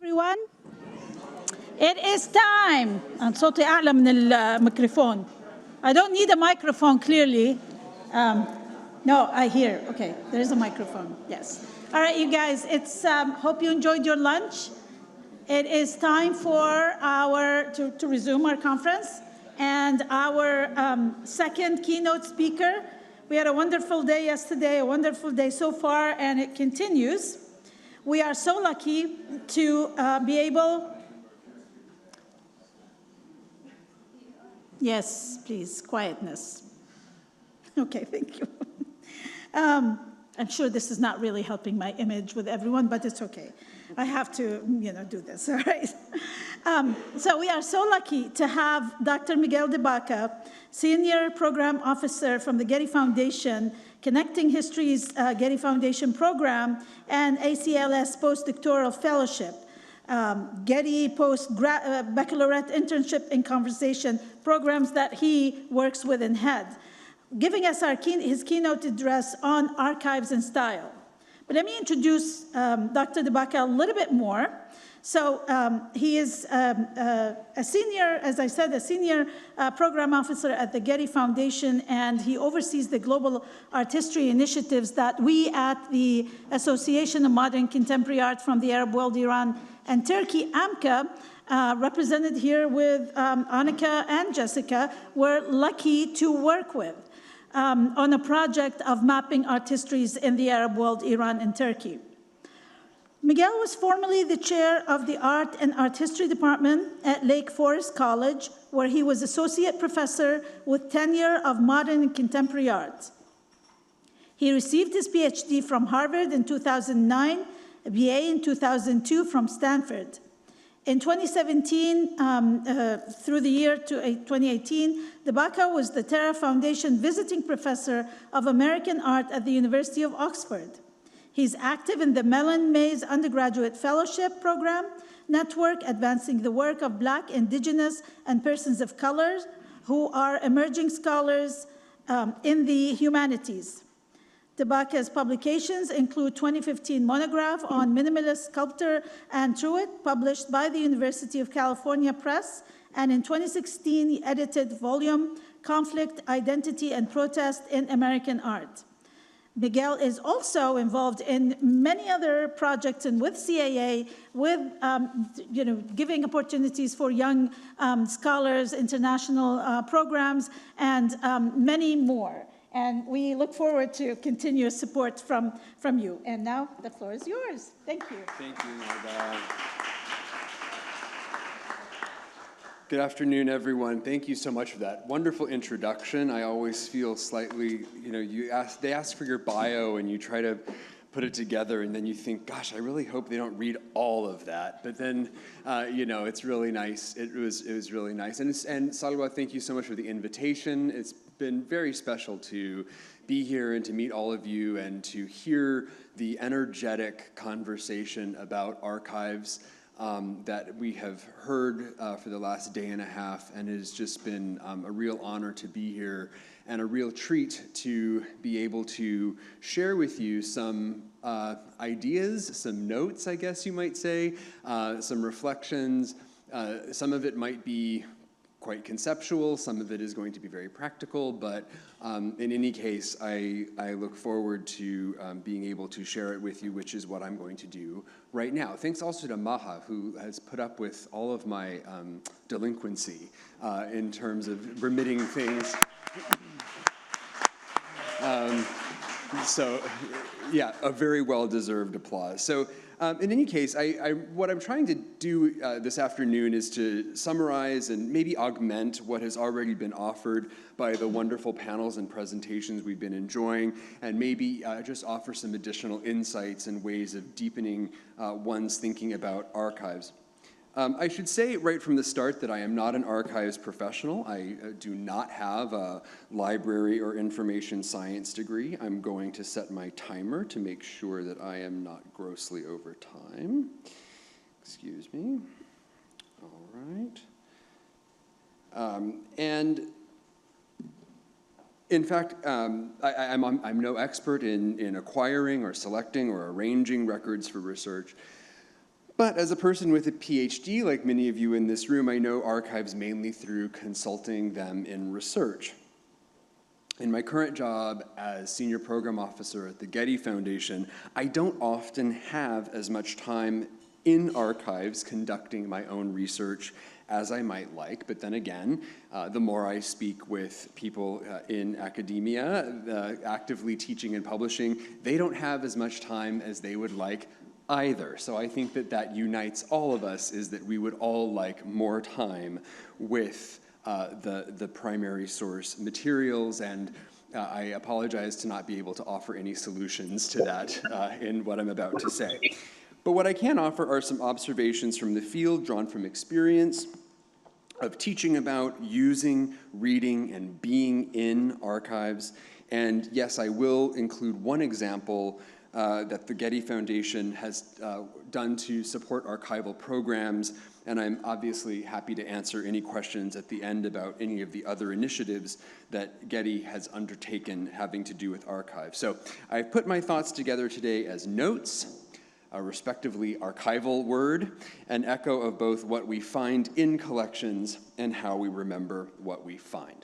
Everyone, it is time. أنا صوتي أعلى من الميكروفون. I don't need a microphone clearly. No, I hear. Okay, there is a microphone. Yes. All right, you guys. It's hope you enjoyed your lunch. It is time for to resume our conference and our second keynote speaker. We had a wonderful day yesterday, a wonderful day so far, and it continues. We are so lucky to be able. Yes, please, quietness. Okay, thank you. I'm sure this is not really helping my image with everyone, but it's okay. I have to, do this, all right? So we are so lucky to have Dr. Miguel de Baca, Senior Program Officer from the Getty Foundation, Connecting Histories Getty Foundation Program, and ACLS Postdoctoral Fellowship, Getty Post-Baccalaureate Internship and Conversation programs that he works with and heads, giving us his keynote address on archives and style. But let me introduce Dr. de Baca a little bit more. So he is a senior, as I said, a senior program officer at the Getty Foundation, and he oversees the global art history initiatives that we at the Association of Modern Contemporary Art from the Arab World, Iran, and Turkey, AMCA, represented here with Annika and Jessica, were lucky to work with on a project of mapping art histories in the Arab world, Iran, and Turkey. Miguel was formerly the chair of the Art and Art History Department at Lake Forest College, where he was associate professor with tenure of modern and contemporary art. He received his PhD from Harvard in 2009, a BA in 2002 from Stanford. In 2017, through the year to 2018, de Baca was the Terra Foundation Visiting Professor of American Art at the University of Oxford. He's active in the Mellon Mays Undergraduate Fellowship Program network, advancing the work of Black, Indigenous, and persons of color who are emerging scholars in the humanities. De Baca's publications include 2015 monograph on minimalist sculptor Anne Truitt, published by the University of California Press, and in 2016, he edited volume Conflict, Identity, and Protest in American Art. Miguel is also involved in many other projects and with CAA, with giving opportunities for young scholars, international programs, and many more. And we look forward to continuous support from you. And now the floor is yours. Thank you. Thank you, Mawrid. Good afternoon, everyone. Thank you so much for that wonderful introduction. I always feel slightly, they ask for your bio and you try to put it together and then you think, gosh, I really hope they don't read all of that. But then, it's really nice. It was really nice. And Salwa, thank you so much for the invitation. It's been very special to be here and to meet all of you and to hear the energetic conversation about archives that we have heard for the last day and a half, and it has just been a real honor to be here and a real treat to be able to share with you some ideas, some notes, I guess you might say, some reflections. Some of it might be quite conceptual, some of it is going to be very practical, but in any case, I look forward to being able to share it with you, which is what I'm going to do right now. Thanks also to Maha, who has put up with all of my delinquency in terms of remitting things. So, yeah, a very well-deserved applause. So, in any case, what I'm trying to do this afternoon is to summarize and maybe augment what has already been offered by the wonderful panels and presentations we've been enjoying, and maybe just offer some additional insights and ways of deepening one's thinking about archives. I should say right from the start that I am not an archives professional. I do not have a library or information science degree. I'm going to set my timer to make sure that I am not grossly over time. Excuse me. All right. And in fact, I'm no expert in acquiring or selecting or arranging records for research. But as a person with a PhD, like many of you in this room, I know archives mainly through consulting them in research. In my current job as Senior Program Officer at the Getty Foundation, I don't often have as much time in archives conducting my own research as I might like. But then again, the more I speak with people in academia, actively teaching and publishing, they don't have as much time as they would like either. So I think that that unites all of us, is that we would all like more time with the primary source materials, and I apologize to not be able to offer any solutions to that in what I'm about to say. But what I can offer are some observations from the field drawn from experience of teaching about, using, reading, and being in archives. And yes, I will include one example that the Getty Foundation has done to support archival programs, and I'm obviously happy to answer any questions at the end about any of the other initiatives that Getty has undertaken having to do with archives. So I've put my thoughts together today as notes, a respectively archival word, an echo of both what we find in collections and how we remember what we find.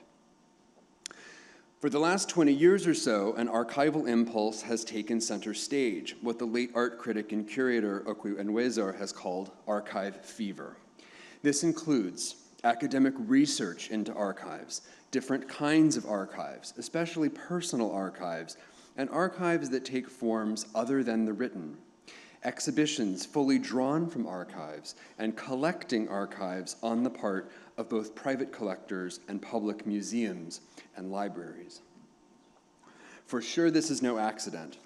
For the last 20 years or so, an archival impulse has taken center stage, what the late art critic and curator Okwi Enwezor has called archive fever. This includes academic research into archives, different kinds of archives, especially personal archives, and archives that take forms other than the written, exhibitions fully drawn from archives, and collecting archives on the part of both private collectors and public museums and libraries. For sure, this is no accident.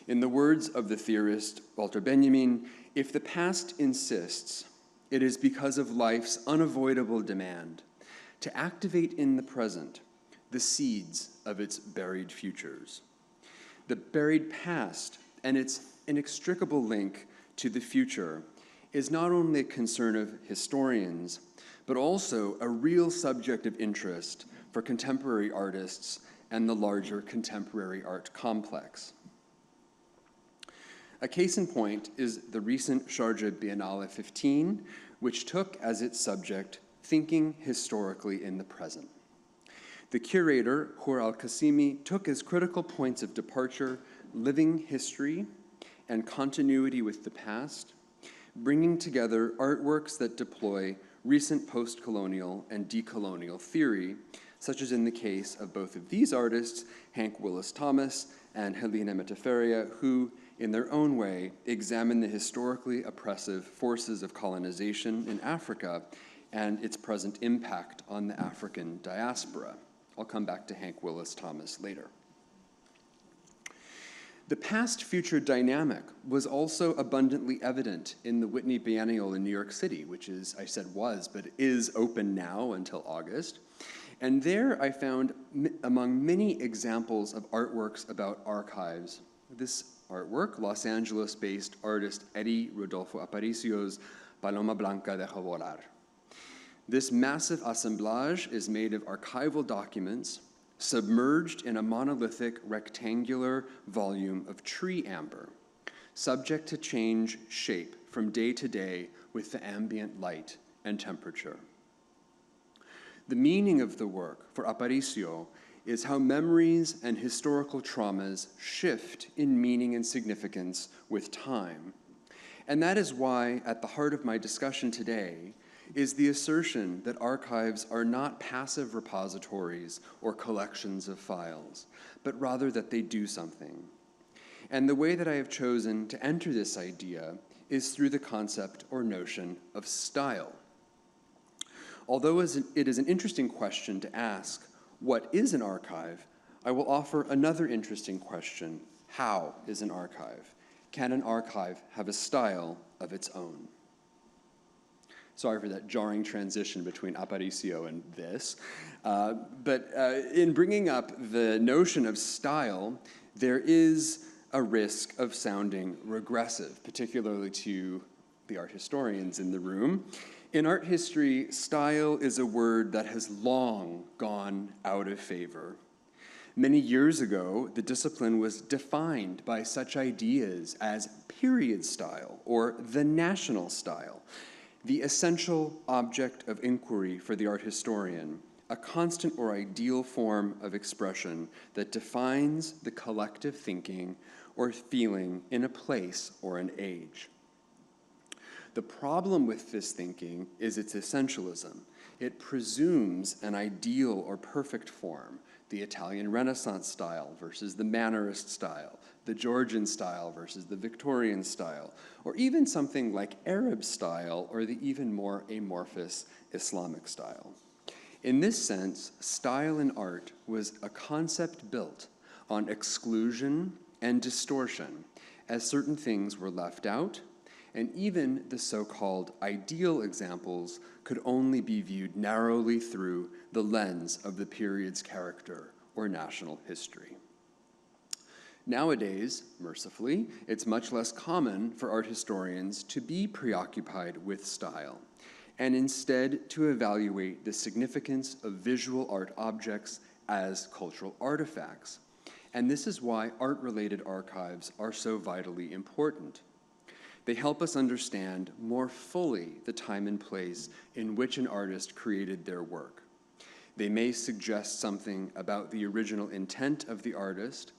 In the words of the theorist Walter Benjamin, if the past insists, it is because of life's unavoidable demand to activate in the present the seeds of its buried futures. The buried past and its inextricable link to the future is not only a concern of historians, but also a real subject of interest for contemporary artists and the larger contemporary art complex. A case in point is the recent Sharjah Biennale 15, which took as its subject thinking historically in the present. The curator, Hur al-Qasimi, took as critical points of departure living history and continuity with the past, bringing together artworks that deploy recent post-colonial and decolonial theory, such as in the case of both of these artists, Hank Willis Thomas and Helena Metaferia, who, in their own way, examine the historically oppressive forces of colonization in Africa and its present impact on the African diaspora. I'll come back to Hank Willis Thomas later. The past-future dynamic was also abundantly evident in the Whitney Biennial in New York City, which is, I said was, but is open now until August. And there I found, among many examples of artworks about archives, this artwork, Los Angeles-based artist Eddie Rodolfo Aparicio's Paloma Blanca de Volar. This massive assemblage is made of archival documents submerged in a monolithic rectangular volume of tree amber, subject to change shape from day to day with the ambient light and temperature. The meaning of the work for Aparicio is how memories and historical traumas shift in meaning and significance with time. And that is why, at the heart of my discussion today, is the assertion that archives are not passive repositories or collections of files, but rather that they do something. And the way that I have chosen to enter this idea is through the concept or notion of style. Although it is an interesting question to ask, what is an archive? I will offer another interesting question. How is an archive? Can an archive have a style of its own? Sorry for that jarring transition between Aparicio and this. But in bringing up the notion of style, there is a risk of sounding regressive, particularly to the art historians in the room. In art history, style is a word that has long gone out of favor. Many years ago, the discipline was defined by such ideas as period style or the national style, the essential object of inquiry for the art historian, a constant or ideal form of expression that defines the collective thinking or feeling in a place or an age. The problem with this thinking is its essentialism. It presumes an ideal or perfect form, the Italian Renaissance style versus the Mannerist style, the Georgian style versus the Victorian style, or even something like Arab style or the even more amorphous Islamic style. In this sense, style in art was a concept built on exclusion and distortion, as certain things were left out, and even the so-called ideal examples could only be viewed narrowly through the lens of the period's character or national history. Nowadays, mercifully, it's much less common for art historians to be preoccupied with style, and instead to evaluate the significance of visual art objects as cultural artifacts. And this is why art-related archives are so vitally important. They help us understand more fully the time and place in which an artist created their work. They may suggest something about the original intent of the artist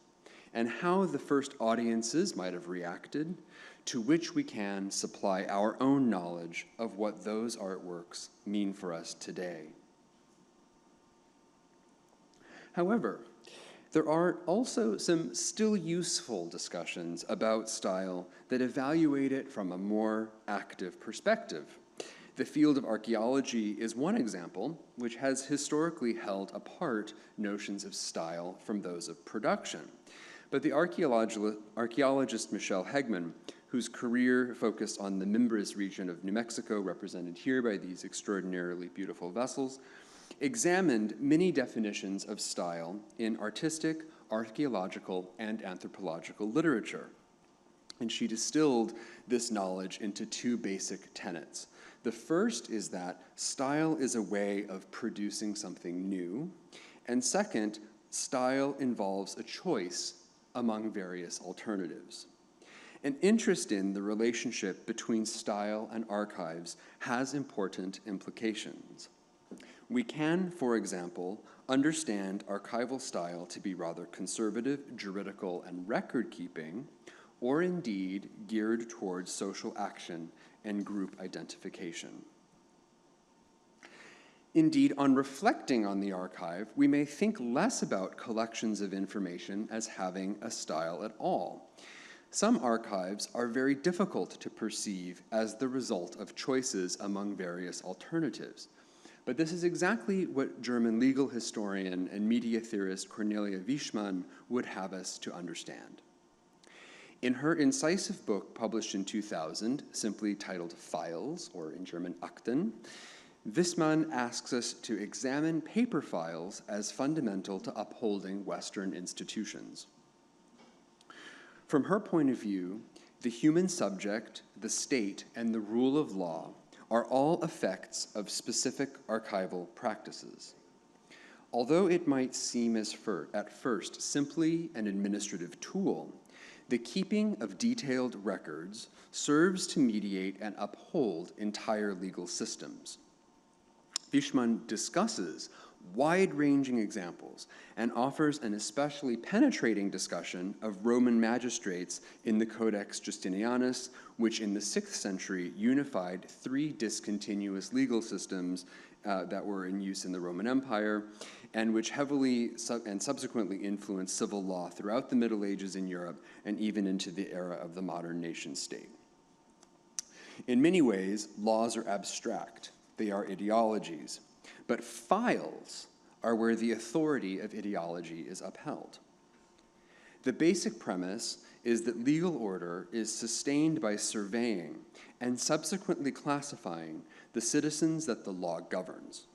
and how the first audiences might have reacted, to which we can supply our own knowledge of what those artworks mean for us today. However, there are also some still useful discussions about style that evaluate it from a more active perspective. The field of archaeology is one example which has historically held apart notions of style from those of production. But the archaeologist Michelle Hegman, whose career focused on the Mimbres region of New Mexico, represented here by these extraordinarily beautiful vessels, examined many definitions of style in artistic, archaeological, and anthropological literature. And she distilled this knowledge into two basic tenets. The first is that style is a way of producing something new, and second, style involves a choice among various alternatives. An interest in the relationship between style and archives has important implications. We can, for example, understand archival style to be rather conservative, juridical, and record-keeping, or indeed geared towards social action and group identification. Indeed, on reflecting on the archive, we may think less about collections of information as having a style at all. Some archives are very difficult to perceive as the result of choices among various alternatives. But this is exactly what German legal historian and media theorist Cornelia Wichmann would have us to understand. In her incisive book published in 2000, simply titled Files, or in German Akten, Wichmann asks us to examine paper files as fundamental to upholding Western institutions. From her point of view, the human subject, the state, and the rule of law are all effects of specific archival practices. Although it might seem at first simply an administrative tool, the keeping of detailed records serves to mediate and uphold entire legal systems. Wichmann discusses wide-ranging examples and offers an especially penetrating discussion of Roman magistrates in the Codex Justinianus, which in the 6th century unified 3 discontinuous legal systems that were in use in the Roman Empire, and which heavily and subsequently influenced civil law throughout the Middle Ages in Europe and even into the era of the modern nation-state. In many ways, laws are abstract. They are ideologies. But files are where the authority of ideology is upheld. The basic premise is that legal order is sustained by surveying and subsequently classifying the citizens that the law governs,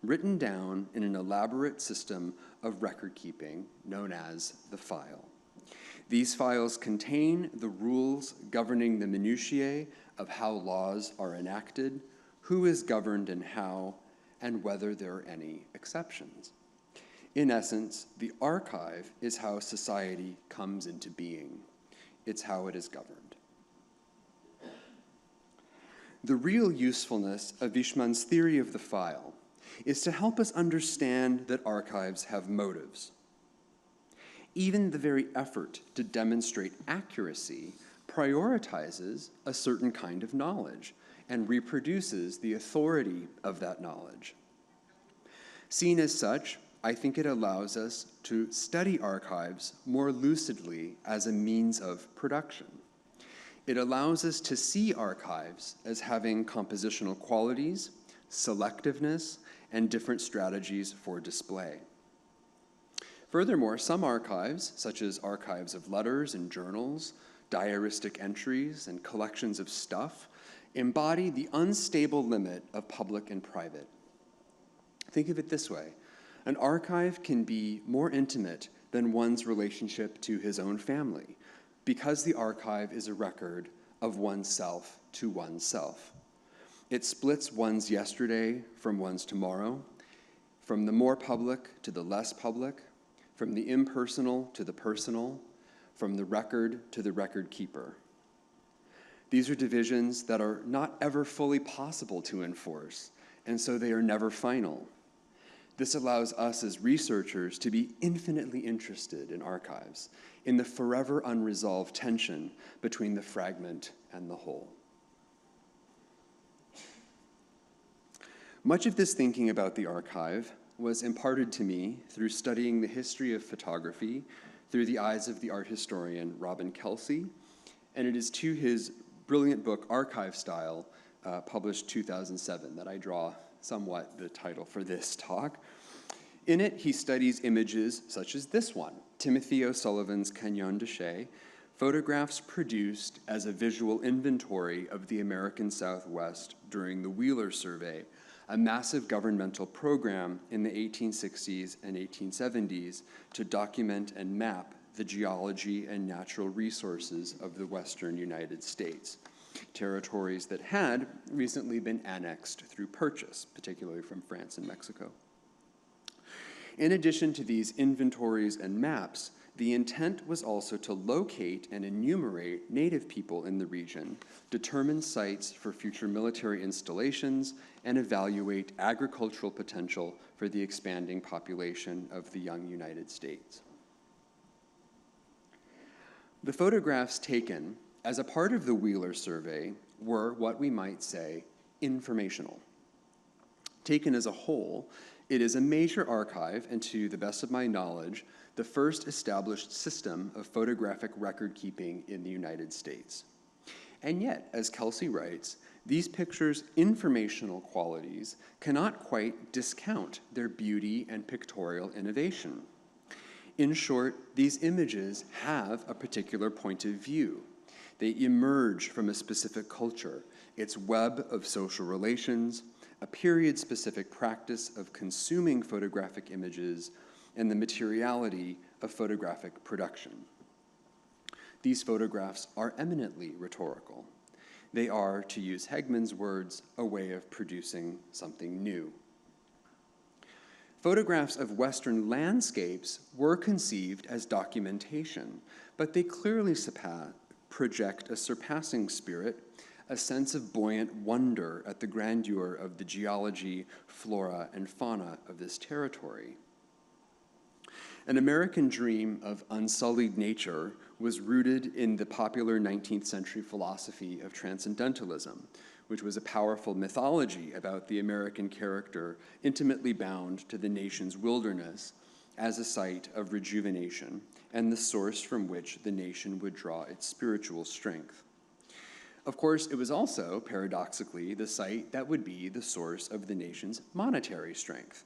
written down in an elaborate system of record-keeping known as the file. These files contain the rules governing the minutiae of how laws are enacted, who is governed and how, and whether there are any exceptions. In essence, the archive is how society comes into being. It's how it is governed. The real usefulness of Wishman's theory of the file is to help us understand that archives have motives. Even the very effort to demonstrate accuracy prioritizes a certain kind of knowledge and reproduces the authority of that knowledge. Seen as such, I think it allows us to study archives more lucidly as a means of production. It allows us to see archives as having compositional qualities, selectiveness, and different strategies for display. Furthermore, some archives, such as archives of letters and journals, diaristic entries, and collections of stuff, embody the unstable limit of public and private. Think of it this way. An archive can be more intimate than one's relationship to his own family, because the archive is a record of oneself to oneself. It splits one's yesterday from one's tomorrow, from the more public to the less public, from the impersonal to the personal, from the record to the record keeper. These are divisions that are not ever fully possible to enforce, and so they are never final. This allows us as researchers to be infinitely interested in archives, in the forever unresolved tension between the fragment and the whole. Much of this thinking about the archive was imparted to me through studying the history of photography through the eyes of the art historian Robin Kelsey, and it is to his brilliant book, Archive Style, published 2007, that I draw somewhat the title for this talk. In it, he studies images such as this one, Timothy O'Sullivan's Canyon de Chelly, photographs produced as a visual inventory of the American Southwest during the Wheeler Survey, a massive governmental program in the 1860s and 1870s to document and map the geology and natural resources of the western United States, territories that had recently been annexed through purchase, particularly from France and Mexico. In addition to these inventories and maps, the intent was also to locate and enumerate Native people in the region, determine sites for future military installations, and evaluate agricultural potential for the expanding population of the young United States. The photographs taken as a part of the Wheeler Survey were what we might say informational. Taken as a whole, it is a major archive, and to the best of my knowledge, the first established system of photographic record keeping in the United States. And yet, as Kelsey writes, these pictures' informational qualities cannot quite discount their beauty and pictorial innovation. In short, these images have a particular point of view. They emerge from a specific culture, its web of social relations, a period-specific practice of consuming photographic images, and the materiality of photographic production. These photographs are eminently rhetorical. They are, to use Hegman's words, a way of producing something new. Photographs of Western landscapes were conceived as documentation, but they clearly project a surpassing spirit, a sense of buoyant wonder at the grandeur of the geology, flora, and fauna of this territory. An American dream of unsullied nature was rooted in the popular 19th century philosophy of transcendentalism, which was a powerful mythology about the American character intimately bound to the nation's wilderness as a site of rejuvenation and the source from which the nation would draw its spiritual strength. Of course, it was also, paradoxically, the site that would be the source of the nation's monetary strength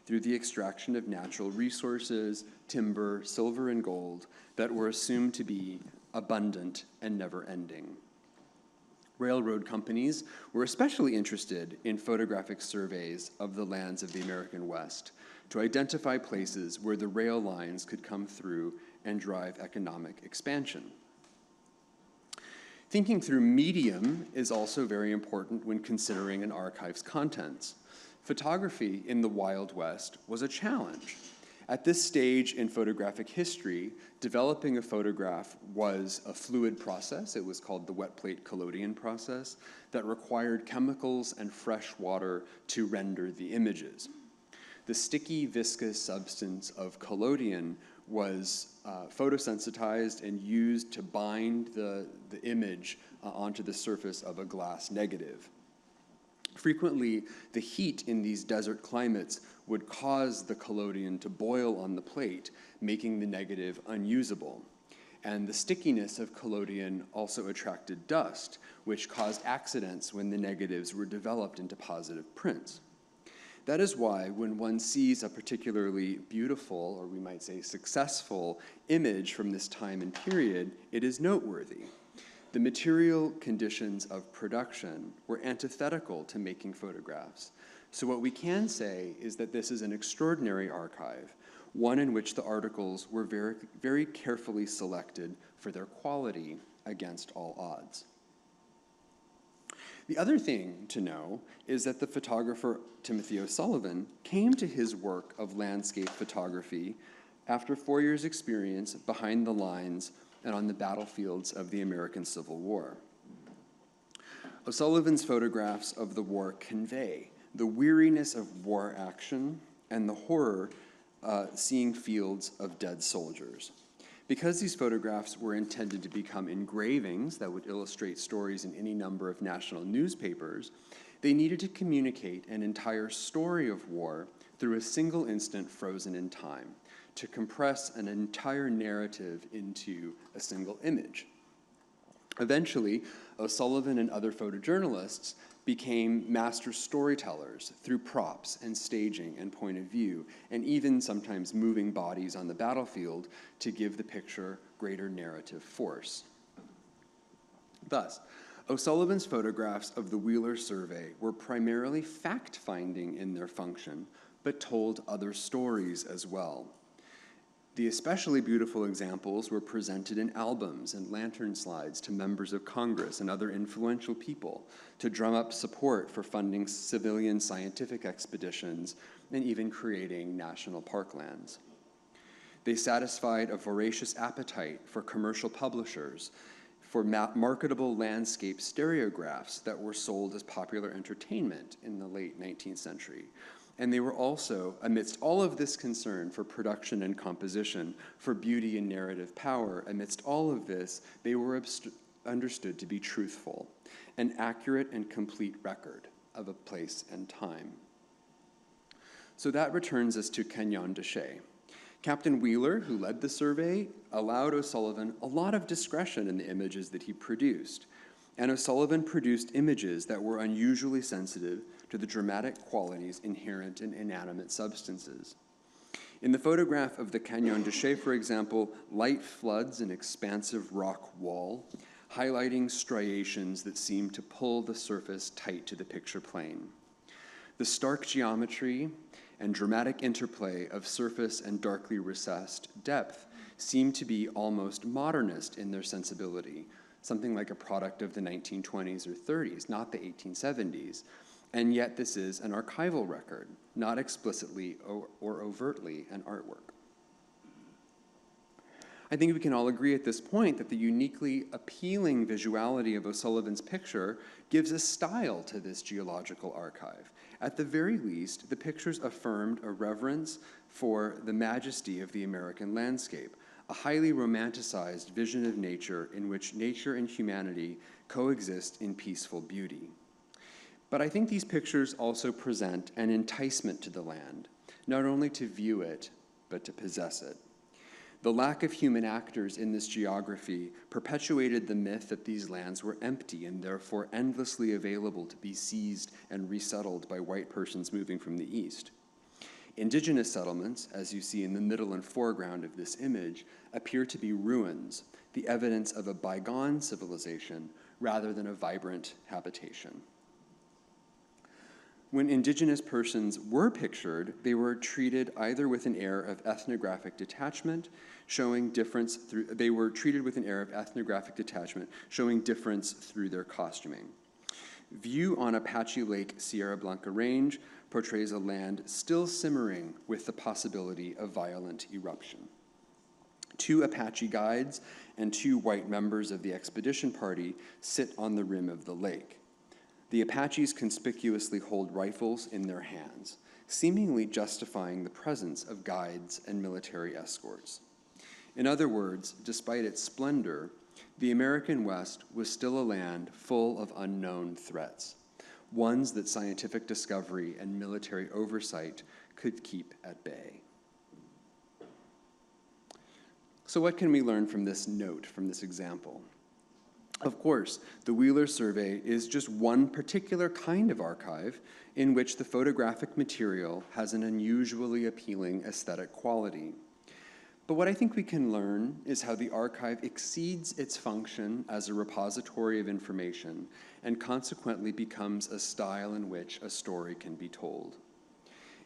through the extraction of natural resources, timber, silver, and gold that were assumed to be abundant and never-ending. Railroad companies were especially interested in photographic surveys of the lands of the American West to identify places where the rail lines could come through and drive economic expansion. Thinking through medium is also very important when considering an archive's contents. Photography in the Wild West was a challenge, At this stage in photographic history, developing a photograph was a fluid process. It was called the wet plate collodion process that required chemicals and fresh water to render the images. The sticky, viscous substance of collodion was photosensitized and used to bind the image onto the surface of a glass negative. Frequently, the heat in these desert climates would cause the collodion to boil on the plate, making the negative unusable. And the stickiness of collodion also attracted dust, which caused accidents when the negatives were developed into positive prints. That is why when one sees a particularly beautiful, or we might say successful, image from this time and period, it is noteworthy. The material conditions of production were antithetical to making photographs. So what we can say is that this is an extraordinary archive, one in which the articles were very, very carefully selected for their quality against all odds. The other thing to know is that the photographer Timothy O'Sullivan came to his work of landscape photography after 4 years' experience behind the lines and on the battlefields of the American Civil War. O'Sullivan's photographs of the war convey the weariness of war action and the horror seeing fields of dead soldiers. Because these photographs were intended to become engravings that would illustrate stories in any number of national newspapers, they needed to communicate an entire story of war through a single instant frozen in time, to compress an entire narrative into a single image. Eventually, O'Sullivan and other photojournalists became master storytellers through props and staging and point of view, and even sometimes moving bodies on the battlefield to give the picture greater narrative force. Thus, O'Sullivan's photographs of the Wheeler Survey were primarily fact-finding in their function, but told other stories as well. The especially beautiful examples were presented in albums and lantern slides to members of Congress and other influential people to drum up support for funding civilian scientific expeditions and even creating national parklands. They satisfied a voracious appetite for commercial publishers for marketable landscape stereographs that were sold as popular entertainment in the late 19th century. And they were also, amidst all of this concern for production and composition, for beauty and narrative power, amidst all of this, they were understood to be truthful, an accurate and complete record of a place and time. So that returns us to Canyon de Chelly. Captain Wheeler, who led the survey, allowed O'Sullivan a lot of discretion in the images that he produced. And O'Sullivan produced images that were unusually sensitive to the dramatic qualities inherent in inanimate substances. In the photograph of the Canyon de Chelly, for example, light floods an expansive rock wall, highlighting striations that seem to pull the surface tight to the picture plane. The stark geometry and dramatic interplay of surface and darkly recessed depth seem to be almost modernist in their sensibility, something like a product of the 1920s or 30s, not the 1870s. And yet this is an archival record, not explicitly or overtly an artwork. I think we can all agree at this point that the uniquely appealing visuality of O'Sullivan's picture gives a style to this geological archive. At the very least, the pictures affirmed a reverence for the majesty of the American landscape, a highly romanticized vision of nature in which nature and humanity coexist in peaceful beauty. But I think these pictures also present an enticement to the land, not only to view it, but to possess it. The lack of human actors in this geography perpetuated the myth that these lands were empty and therefore endlessly available to be seized and resettled by white persons moving from the east. Indigenous settlements, as you see in the middle and foreground of this image, appear to be ruins, the evidence of a bygone civilization rather than a vibrant habitation. When indigenous persons were pictured, they were treated either with an air of ethnographic detachment, showing difference through their costuming. View on Apache Lake Sierra Blanca Range portrays a land still simmering with the possibility of violent eruption. 2 Apache guides and 2 white members of the expedition party sit on the rim of the lake. The Apaches conspicuously hold rifles in their hands, seemingly justifying the presence of guides and military escorts. In other words, despite its splendor, the American West was still a land full of unknown threats, ones that scientific discovery and military oversight could keep at bay. So what can we learn from this note, from this example? Of course, the Wheeler Survey is just one particular kind of archive in which the photographic material has an unusually appealing aesthetic quality. But what I think we can learn is how the archive exceeds its function as a repository of information and consequently becomes a style in which a story can be told.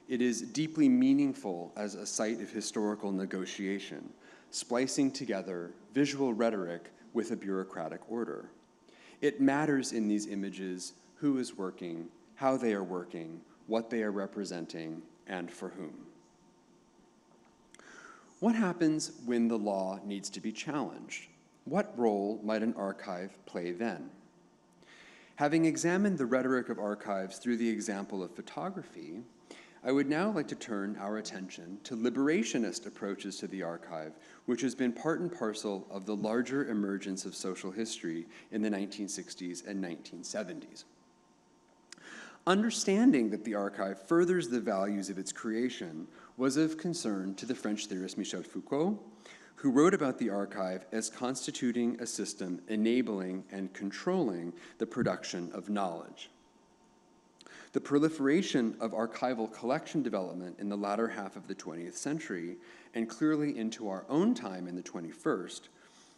It is deeply meaningful as a site of historical negotiation, splicing together visual rhetoric with a bureaucratic order. It matters in these images who is working, how they are working, what they are representing, and for whom. What happens when the law needs to be challenged? What role might an archive play then? Having examined the rhetoric of archives through the example of photography, I would now like to turn our attention to liberationist approaches to the archive, which has been part and parcel of the larger emergence of social history in the 1960s and 1970s. Understanding that the archive furthers the values of its creation was of concern to the French theorist Michel Foucault, who wrote about the archive as constituting a system enabling and controlling the production of knowledge. The proliferation of archival collection development in the latter half of the 20th century, and clearly into our own time in the 21st,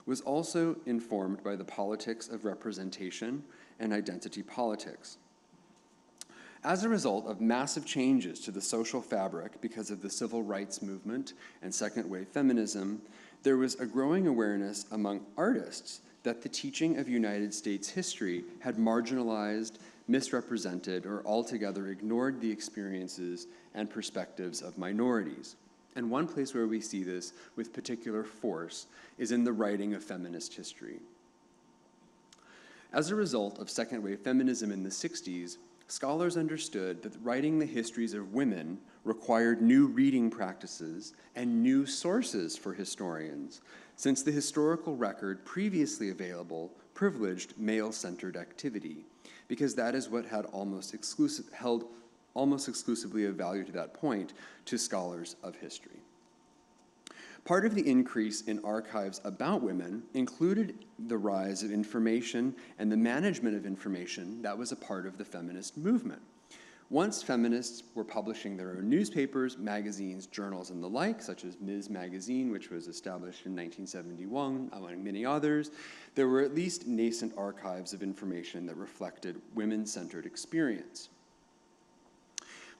was also informed by the politics of representation and identity politics. As a result of massive changes to the social fabric because of the civil rights movement and second-wave feminism, there was a growing awareness among artists that the teaching of United States history had marginalized, misrepresented, or altogether ignored the experiences and perspectives of minorities. And one place where we see this with particular force is in the writing of feminist history. As a result of second-wave feminism in the 60s, scholars understood that writing the histories of women required new reading practices and new sources for historians, since the historical record previously available privileged male-centered activity, because that is what had held almost exclusively of value to that point to scholars of history. Part of the increase in archives about women included the rise of information and the management of information that was a part of the feminist movement. Once feminists were publishing their own newspapers, magazines, journals, and the like, such as Ms. Magazine, which was established in 1971, among many others, there were at least nascent archives of information that reflected women-centered experience.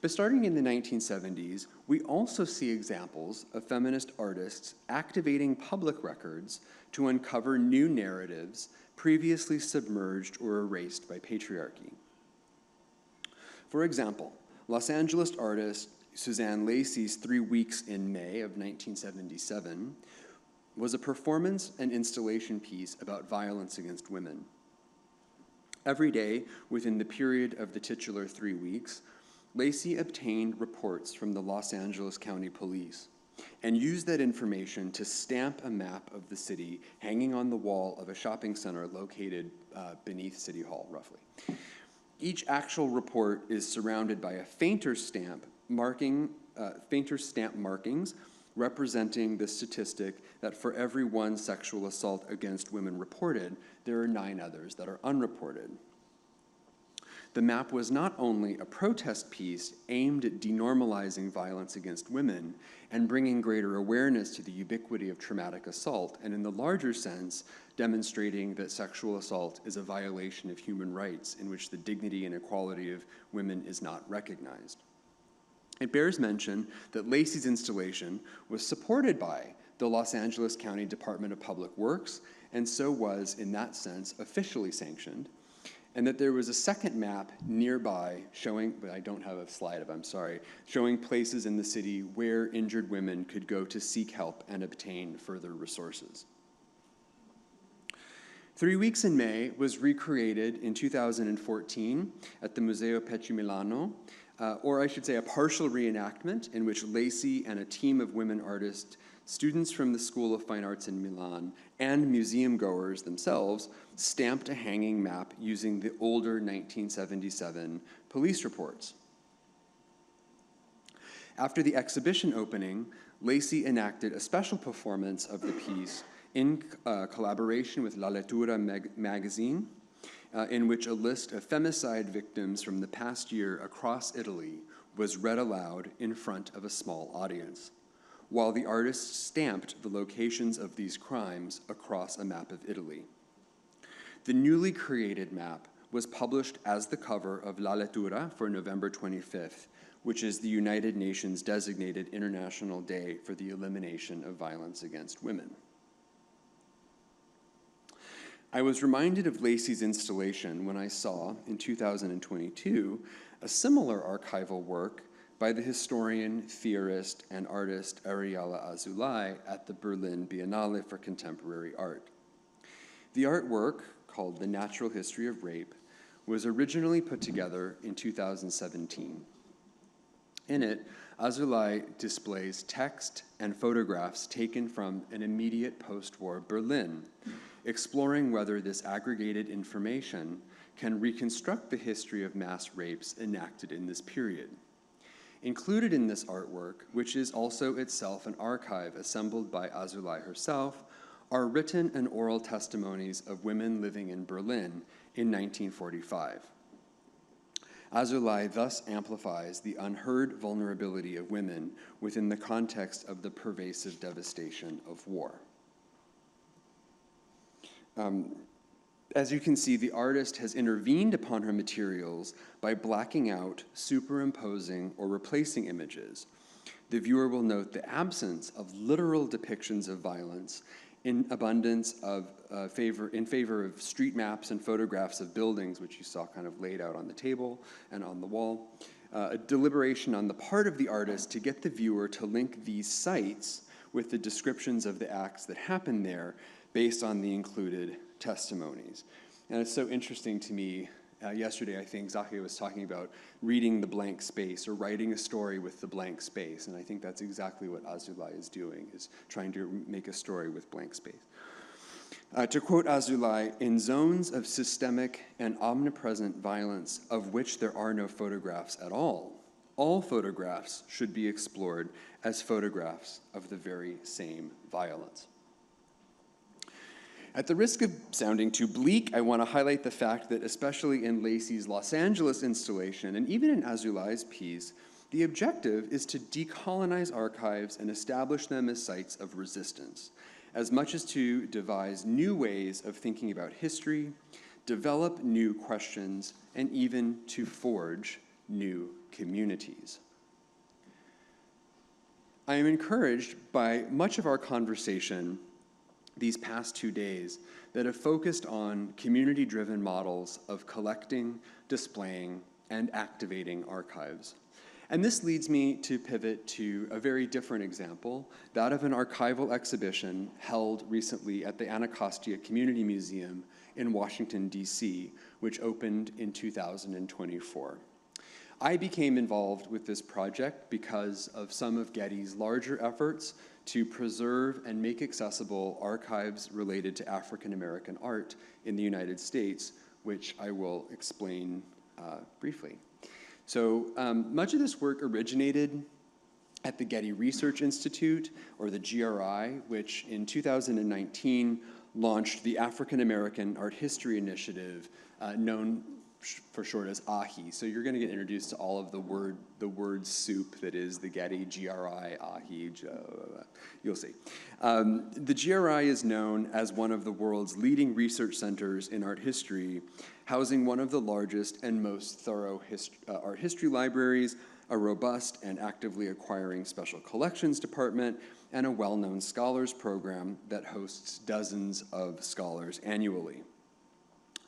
But starting in the 1970s, we also see examples of feminist artists activating public records to uncover new narratives previously submerged or erased by patriarchy. For example, Los Angeles artist Suzanne Lacey's 3 Weeks in May of 1977 was a performance and installation piece about violence against women. Every day within the period of the titular 3 weeks, Lacey obtained reports from the Los Angeles County Police and used that information to stamp a map of the city hanging on the wall of a shopping center located beneath City Hall, roughly. Each actual report is surrounded by a fainter stamp markings representing the statistic that for every 1 sexual assault against women reported, there are 9 others that are unreported. The map was not only a protest piece aimed at denormalizing violence against women and bringing greater awareness to the ubiquity of traumatic assault, and in the larger sense, demonstrating that sexual assault is a violation of human rights in which the dignity and equality of women is not recognized. It bears mention that Lacey's installation was supported by the Los Angeles County Department of Public Works, and so was, in that sense, officially sanctioned. and that there was a second map nearby showing, but I don't have a slide of, I'm sorry, showing places in the city where injured women could go to seek help and obtain further resources. 3 Weeks in May was recreated in 2014 at the Museo Pecci Milano, or I should say a partial reenactment in which Lacey and a team of women artists, students from the School of Fine Arts in Milan, and museum goers themselves stamped a hanging map using the older 1977 police reports. After the exhibition opening, Lacey enacted a special performance of the piece in collaboration with La Lettura magazine, in which a list of femicide victims from the past year across Italy was read aloud in front of a small audience, while the artist stamped the locations of these crimes across a map of Italy. The newly created map was published as the cover of La Lettura for November 25th, which is the United Nations designated International Day for the Elimination of Violence Against Women. I was reminded of Lacey's installation when I saw, in 2022, a similar archival work by the historian, theorist, and artist Ariella Azoulay at the Berlin Biennale for Contemporary Art. The artwork, called The Natural History of Rape, was originally put together in 2017. In it, Azoulay displays text and photographs taken from an immediate post-war Berlin, exploring whether this aggregated information can reconstruct the history of mass rapes enacted in this period. Included in this artwork, which is also itself an archive assembled by Azoulay herself, are written and oral testimonies of women living in Berlin in 1945. Azoulay thus amplifies the unheard vulnerability of women within the context of the pervasive devastation of war. As you can see, the artist has intervened upon her materials by blacking out, superimposing, or replacing images. The viewer will note the absence of literal depictions of violence in abundance of in favor of street maps and photographs of buildings, which you saw kind of laid out on the table and on the wall. A deliberation on the part of the artist to get the viewer to link these sites with the descriptions of the acts that happen there based on the included testimonies. And it's so interesting to me, yesterday I think Zaki was talking about reading the blank space or writing a story with the blank space, and I think that's exactly what Azoulay is doing, is trying to make a story with blank space. To quote Azoulay, "In zones of systemic and omnipresent violence of which there are no photographs at all photographs should be explored as photographs of the very same violence." At the risk of sounding too bleak, I want to highlight the fact that especially in Lacey's Los Angeles installation, and even in Azoulay's piece, the objective is to decolonize archives and establish them as sites of resistance, as much as to devise new ways of thinking about history, develop new questions, and even to forge new communities. I am encouraged by much of our conversation these past 2 days that have focused on community-driven models of collecting, displaying, and activating archives. And this leads me to pivot to a very different example, that of an archival exhibition held recently at the Anacostia Community Museum in Washington, D.C., which opened in 2024. I became involved with this project because of some of Getty's larger efforts to preserve and make accessible archives related to African American art in the United States, which I will explain briefly. So much of this work originated at the Getty Research Institute, or the GRI, which in 2019 launched the African American Art History Initiative, known for short as AHI. So you're going to get introduced to all of the word soup that is the Getty, GRI, AHI, you'll see. The GRI is known as one of the world's leading research centers in art history, housing one of the largest and most thorough art history libraries, a robust and actively acquiring special collections department, and a well-known scholars program that hosts dozens of scholars annually.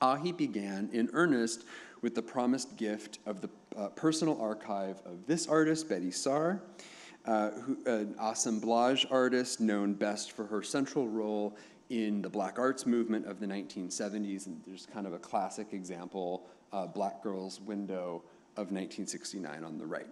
AHI began in earnest with the promised gift of the personal archive of this artist, Betty Saar, an assemblage artist known best for her central role in the Black arts movement of the 1970s. And there's kind of a classic example, Black Girl's Window of 1969 on the right.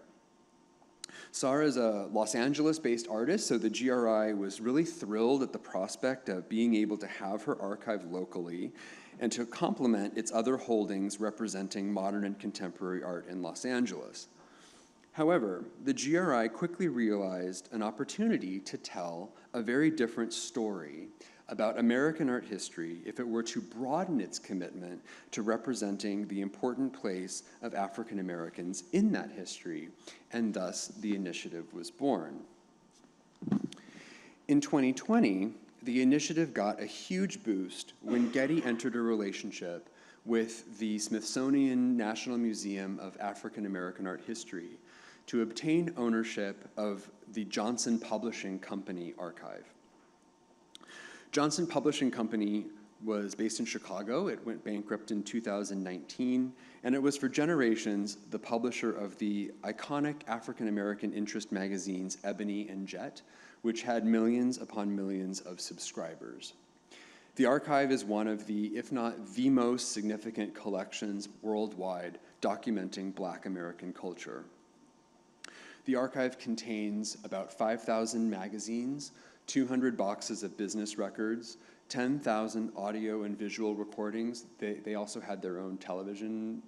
Saar is a Los Angeles-based artist, so the GRI was really thrilled at the prospect of being able to have her archive locally and to complement its other holdings representing modern and contemporary art in Los Angeles. However, the GRI quickly realized an opportunity to tell a very different story about American art history if it were to broaden its commitment to representing the important place of African Americans in that history, and thus the initiative was born. In 2020, the initiative got a huge boost when Getty entered a relationship with the Smithsonian National Museum of African American Art History to obtain ownership of the Johnson Publishing Company archive. Johnson Publishing Company was based in Chicago. It went bankrupt in 2019, and it was for generations the publisher of the iconic African-American interest magazines Ebony and Jet, which had millions upon millions of subscribers. The archive is one of the, if not the most significant collections worldwide documenting Black American culture. The archive contains about 5,000 magazines, 200 boxes of business records, 10,000 audio and visual recordings. They also had their own television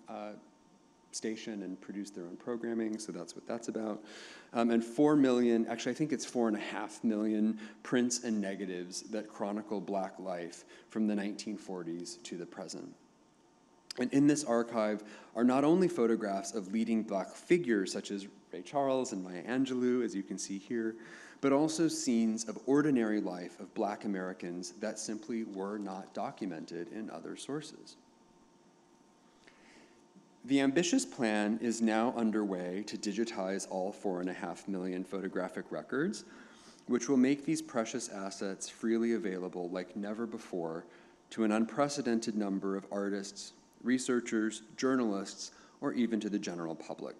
station and produced their own programming, so that's what that's about. And 4 million, actually I think it's 4.5 million prints and negatives that chronicle Black life from the 1940s to the present. And in this archive are not only photographs of leading Black figures such as Ray Charles and Maya Angelou, as you can see here, but also scenes of ordinary life of Black Americans that simply were not documented in other sources. The ambitious plan is now underway to digitize all 4.5 million photographic records, which will make these precious assets freely available like never before to an unprecedented number of artists, researchers, journalists, or even to the general public.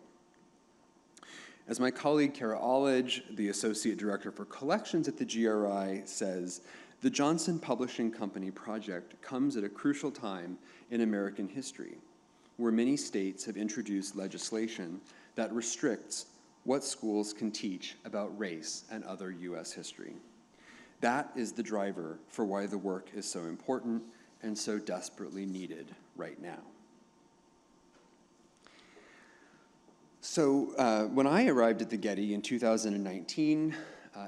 As my colleague Kara Allage, the Associate Director for Collections at the GRI, says, the Johnson Publishing Company project comes at a crucial time in American history, where many states have introduced legislation that restricts what schools can teach about race and other US history. That is the driver for why the work is so important and so desperately needed right now. So when I arrived at the Getty in 2019,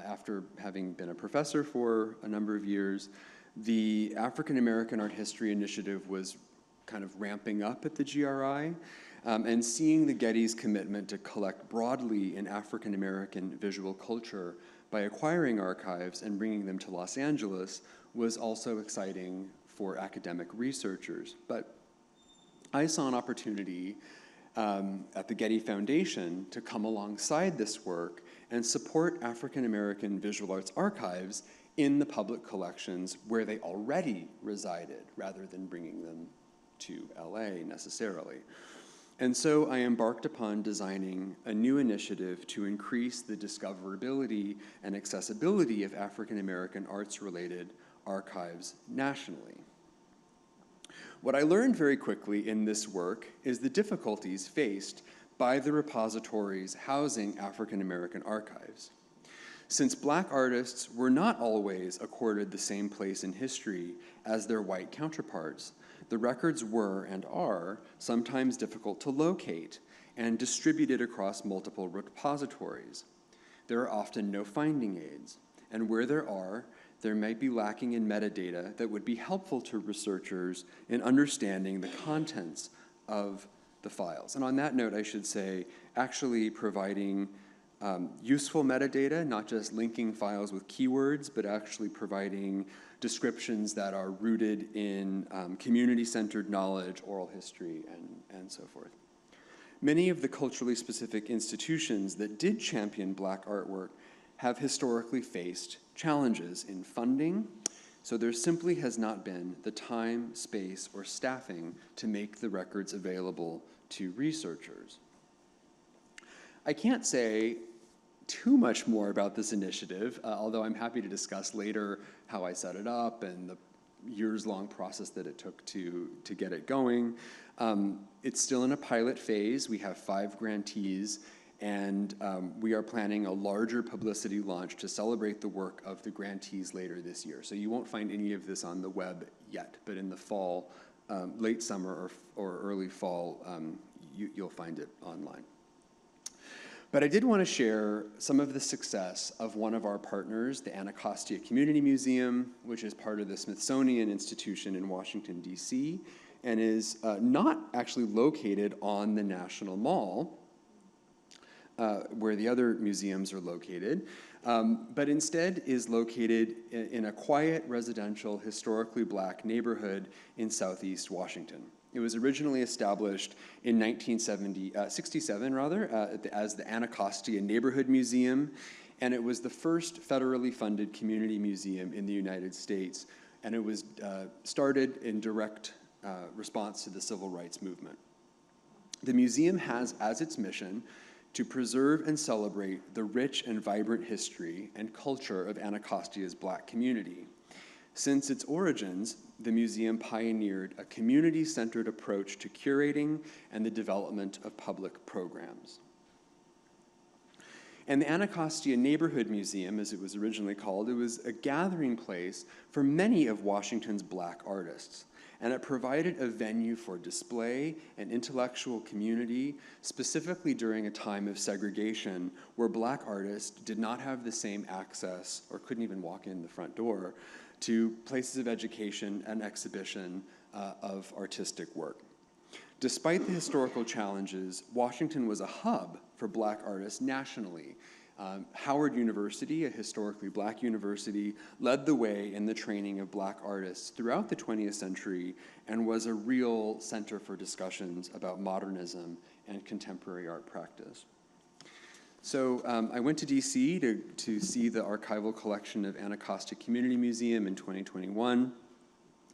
after having been a professor for a number of years, the African American Art History Initiative was kind of ramping up at the GRI, and seeing the Getty's commitment to collect broadly in African American visual culture by acquiring archives and bringing them to Los Angeles was also exciting for academic researchers. But I saw an opportunity at the Getty Foundation to come alongside this work and support African American visual arts archives in the public collections where they already resided, rather than bringing them to LA necessarily. And so I embarked upon designing a new initiative to increase the discoverability and accessibility of African American arts-related archives nationally. What I learned very quickly in this work is the difficulties faced by the repositories housing African American archives. Since Black artists were not always accorded the same place in history as their white counterparts, the records were and are sometimes difficult to locate and distributed across multiple repositories. There are often no finding aids, and where there might be lacking in metadata that would be helpful to researchers in understanding the contents of the files. And on that note, I should say, actually providing useful metadata, not just linking files with keywords, but actually providing descriptions that are rooted in community-centered knowledge, oral history, and so forth. Many of the culturally specific institutions that did champion Black artwork have historically faced challenges in funding, So there simply has not been the time, space, or staffing to make the records available to researchers. I can't say too much more about this initiative, although I'm happy to discuss later how I set it up and the years-long process that it took to get it going. It's still in a pilot phase. We have 5 grantees, and we are planning a larger publicity launch to celebrate the work of the grantees later this year. So you won't find any of this on the web yet, but in the fall, late summer or early fall, you'll find it online. But I did want to share some of the success of one of our partners, the Anacostia Community Museum, which is part of the Smithsonian Institution in Washington, D.C., and is not actually located on the National Mall, where the other museums are located, but instead is located in a quiet, residential, historically Black neighborhood in Southeast Washington. It was originally established in 1967 as the Anacostia Neighborhood Museum, and it was the first federally funded community museum in the United States, and it was started in direct response to the civil rights movement. The museum has as its mission to preserve and celebrate the rich and vibrant history and culture of Anacostia's Black community. Since its origins, the museum pioneered a community-centered approach to curating and the development of public programs. And the Anacostia Neighborhood Museum, as it was originally called, it was a gathering place for many of Washington's Black artists, and it provided a venue for display and intellectual community, specifically during a time of segregation where Black artists did not have the same access, or couldn't even walk in the front door, to places of education and exhibition of artistic work. Despite the historical challenges, Washington was a hub for Black artists nationally. Howard University, a historically Black university, led the way in the training of Black artists throughout the 20th century and was a real center for discussions about modernism and contemporary art practice. So I went to DC to see the archival collection of Anacostia Community Museum in 2021.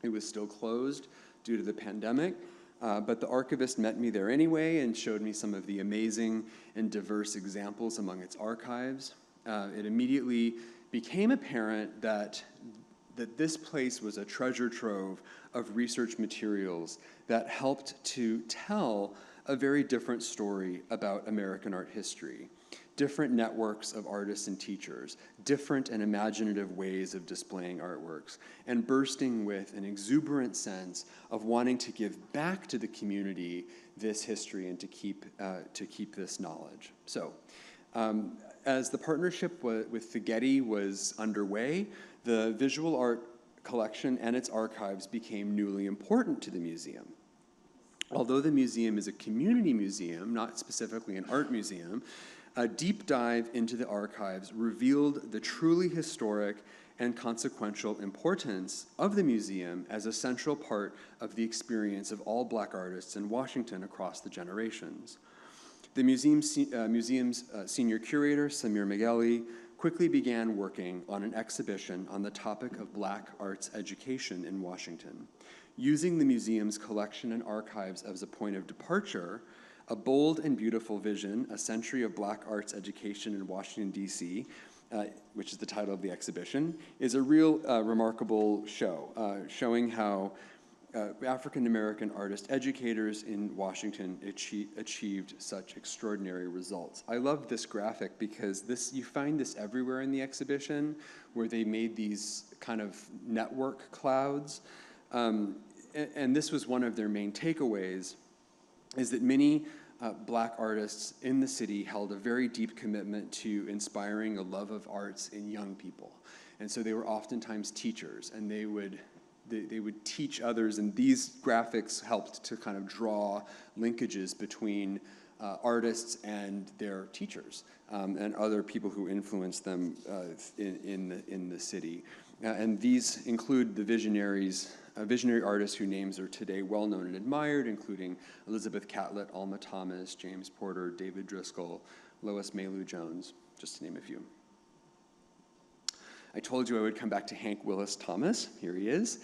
It was still closed due to the pandemic, but the archivist met me there anyway and showed me some of the amazing and diverse examples among its archives. It immediately became apparent that this place was a treasure trove of research materials that helped to tell a very different story about American art history. Different networks of artists and teachers, different and imaginative ways of displaying artworks, and bursting with an exuberant sense of wanting to give back to the community this history and to keep this knowledge. So, as the partnership with the Getty was underway, the visual art collection and its archives became newly important to the museum. Although the museum is a community museum, not specifically an art museum, a deep dive into the archives revealed the truly historic and consequential importance of the museum as a central part of the experience of all Black artists in Washington across the generations. The museum's senior curator, Samir Miguel, quickly began working on an exhibition on the topic of Black arts education in Washington. Using the museum's collection and archives as a point of departure, A Bold and Beautiful Vision, A Century of Black Arts Education in Washington, D.C., which is the title of the exhibition, is a real remarkable show, showing how African-American artist educators in Washington achieved such extraordinary results. I love this graphic because you find this everywhere in the exhibition, where they made these kind of network clouds. And this was one of their main takeaways, is that many Black artists in the city held a very deep commitment to inspiring a love of arts in young people. And so they were oftentimes teachers, and they would teach others, and these graphics helped to kind of draw linkages between artists and their teachers and other people who influenced them in the city. And these include the visionary artists whose names are today well known and admired, including Elizabeth Catlett, Alma Thomas, James Porter, David Driscoll, Lois Mailou Jones, just to name a few. I told you I would come back to Hank Willis Thomas. Here he is.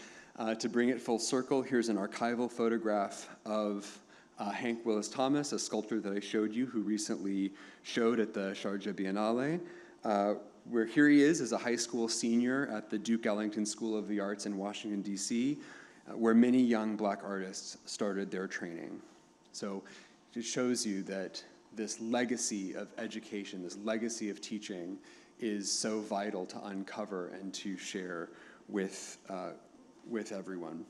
To bring it full circle, here's an archival photograph of Hank Willis Thomas, a sculptor that I showed you who recently showed at the Sharjah Biennale, where here he is as a high school senior at the Duke Ellington School of the Arts in Washington, D.C., where many young Black artists started their training. So it shows you that this legacy of education, this legacy of teaching is so vital to uncover and to share with everyone.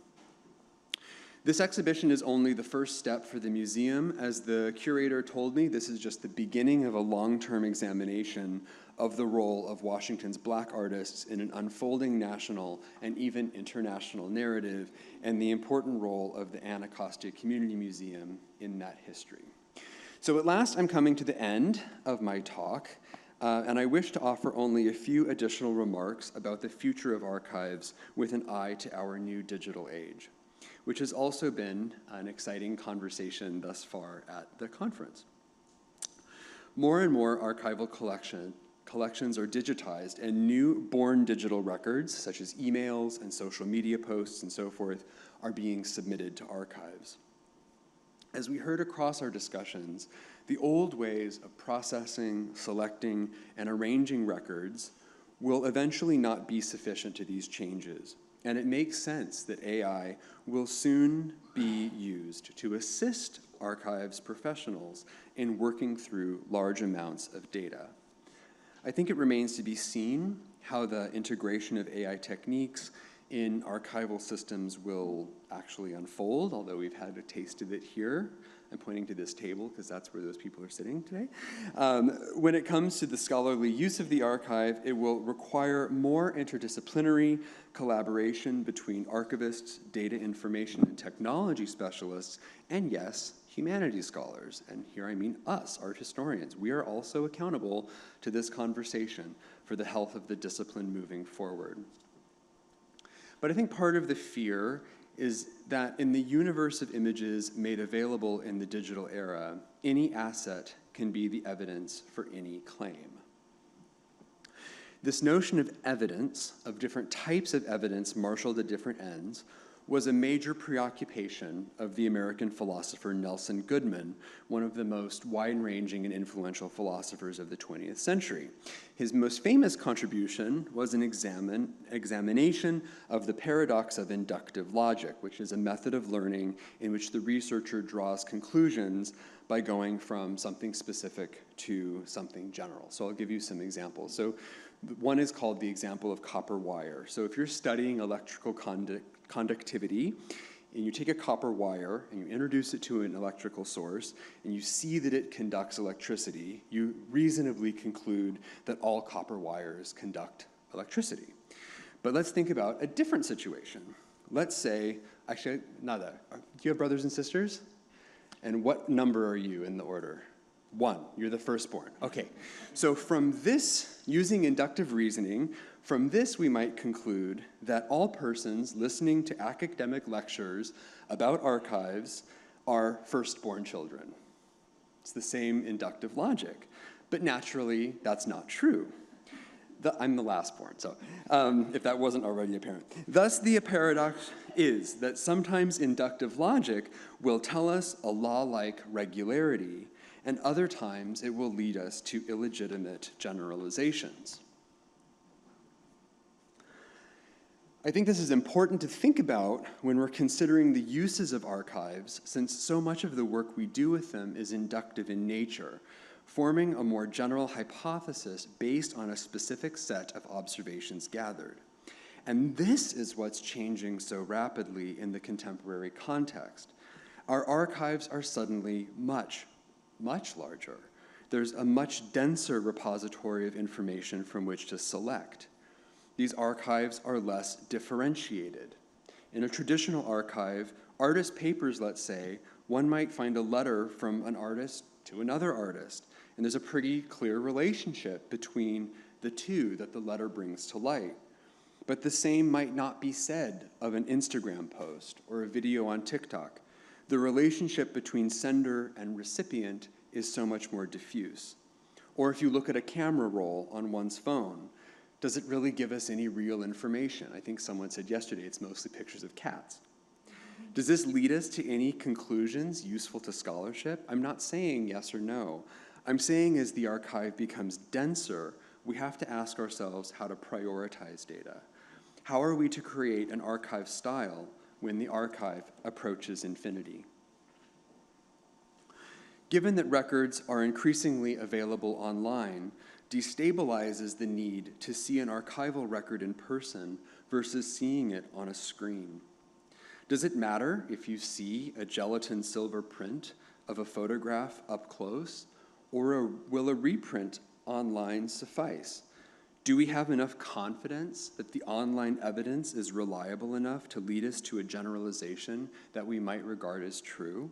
This exhibition is only the first step for the museum. As the curator told me, this is just the beginning of a long-term examination of the role of Washington's Black artists in an unfolding national and even international narrative, and the important role of the Anacostia Community Museum in that history. So at last, I'm coming to the end of my talk, and I wish to offer only a few additional remarks about the future of archives with an eye to our new digital age, which has also been an exciting conversation thus far at the conference. More and more archival collections are digitized, and new born digital records, such as emails and social media posts and so forth, are being submitted to archives. As we heard across our discussions, the old ways of processing, selecting, and arranging records will eventually not be sufficient to these changes. And it makes sense that AI will soon be used to assist archives professionals in working through large amounts of data. I think it remains to be seen how the integration of AI techniques in archival systems will actually unfold, although we've had a taste of it here. I'm pointing to this table because that's where those people are sitting today. When it comes to the scholarly use of the archive, it will require more interdisciplinary collaboration between archivists, data information and technology specialists, and yes, humanities scholars. And here I mean us, art historians. We are also accountable to this conversation for the health of the discipline moving forward. But I think part of the fear is that in the universe of images made available in the digital era, any asset can be the evidence for any claim. This notion of evidence, of different types of evidence marshaled at different ends, was a major preoccupation of the American philosopher Nelson Goodman, one of the most wide-ranging and influential philosophers of the 20th century. His most famous contribution was an examination of the paradox of inductive logic, which is a method of learning in which the researcher draws conclusions by going from something specific to something general. So I'll give you some examples. So one is called the example of copper wire. So if you're studying electrical conductivity, and you take a copper wire and you introduce it to an electrical source, and you see that it conducts electricity, you reasonably conclude that all copper wires conduct electricity. But let's think about a different situation. Let's say, actually, not that. Do you have brothers and sisters? And what number are you in the order? 1, you're the firstborn. Okay, so from this, using inductive reasoning, from this we might conclude that all persons listening to academic lectures about archives are firstborn children. It's the same inductive logic, but naturally that's not true. I'm the lastborn, so if that wasn't already apparent. Thus, the paradox is that sometimes inductive logic will tell us a law-like regularity, and other times it will lead us to illegitimate generalizations. I think this is important to think about when we're considering the uses of archives, since so much of the work we do with them is inductive in nature, forming a more general hypothesis based on a specific set of observations gathered. And this is what's changing so rapidly in the contemporary context. Our archives are suddenly much larger. There's a much denser repository of information from which to select. These archives are less differentiated. In a traditional archive, artist papers, let's say, one might find a letter from an artist to another artist, and there's a pretty clear relationship between the two that the letter brings to light. But the same might not be said of an Instagram post or a video on TikTok. The relationship between sender and recipient is so much more diffuse. Or if you look at a camera roll on one's phone, Does it really give us any real information? I think someone said yesterday it's mostly pictures of cats. Does this lead us to any conclusions useful to scholarship? I'm not saying yes or no. I'm saying as the archive becomes denser, we have to ask ourselves how to prioritize data. How are we to create an archive style when the archive approaches infinity? Given that records are increasingly available online, destabilizes the need to see an archival record in person versus seeing it on a screen. Does it matter if you see a gelatin silver print of a photograph up close, or will a reprint online suffice? Do we have enough confidence that the online evidence is reliable enough to lead us to a generalization that we might regard as true?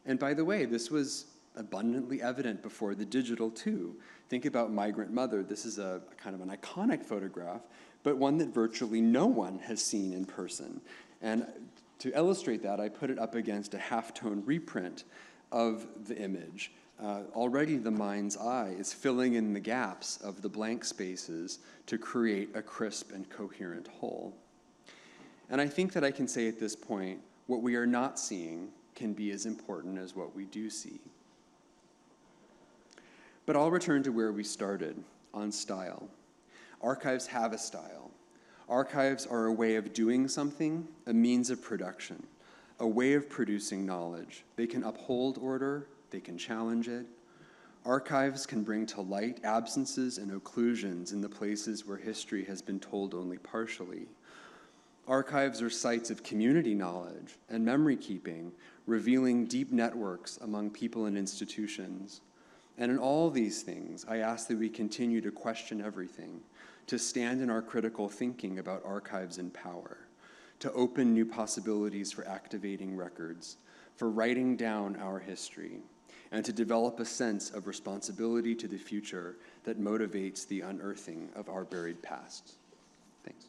And by the way, this was abundantly evident before the digital too. Think about Migrant Mother. This is a kind of an iconic photograph, but one that virtually no one has seen in person. And to illustrate that, I put it up against a halftone reprint of the image. Already the mind's eye is filling in the gaps of the blank spaces to create a crisp and coherent whole. And I think that I can say at this point, what we are not seeing can be as important as what we do see. But I'll return to where we started, on style. Archives have a style. Archives are a way of doing something, a means of production, a way of producing knowledge. They can uphold order, they can challenge it. Archives can bring to light absences and occlusions in the places where history has been told only partially. Archives are sites of community knowledge and memory keeping, revealing deep networks among people and institutions. And in all these things, I ask that we continue to question everything, to stand in our critical thinking about archives and power, to open new possibilities for activating records, for writing down our history, and to develop a sense of responsibility to the future that motivates the unearthing of our buried past. Thanks.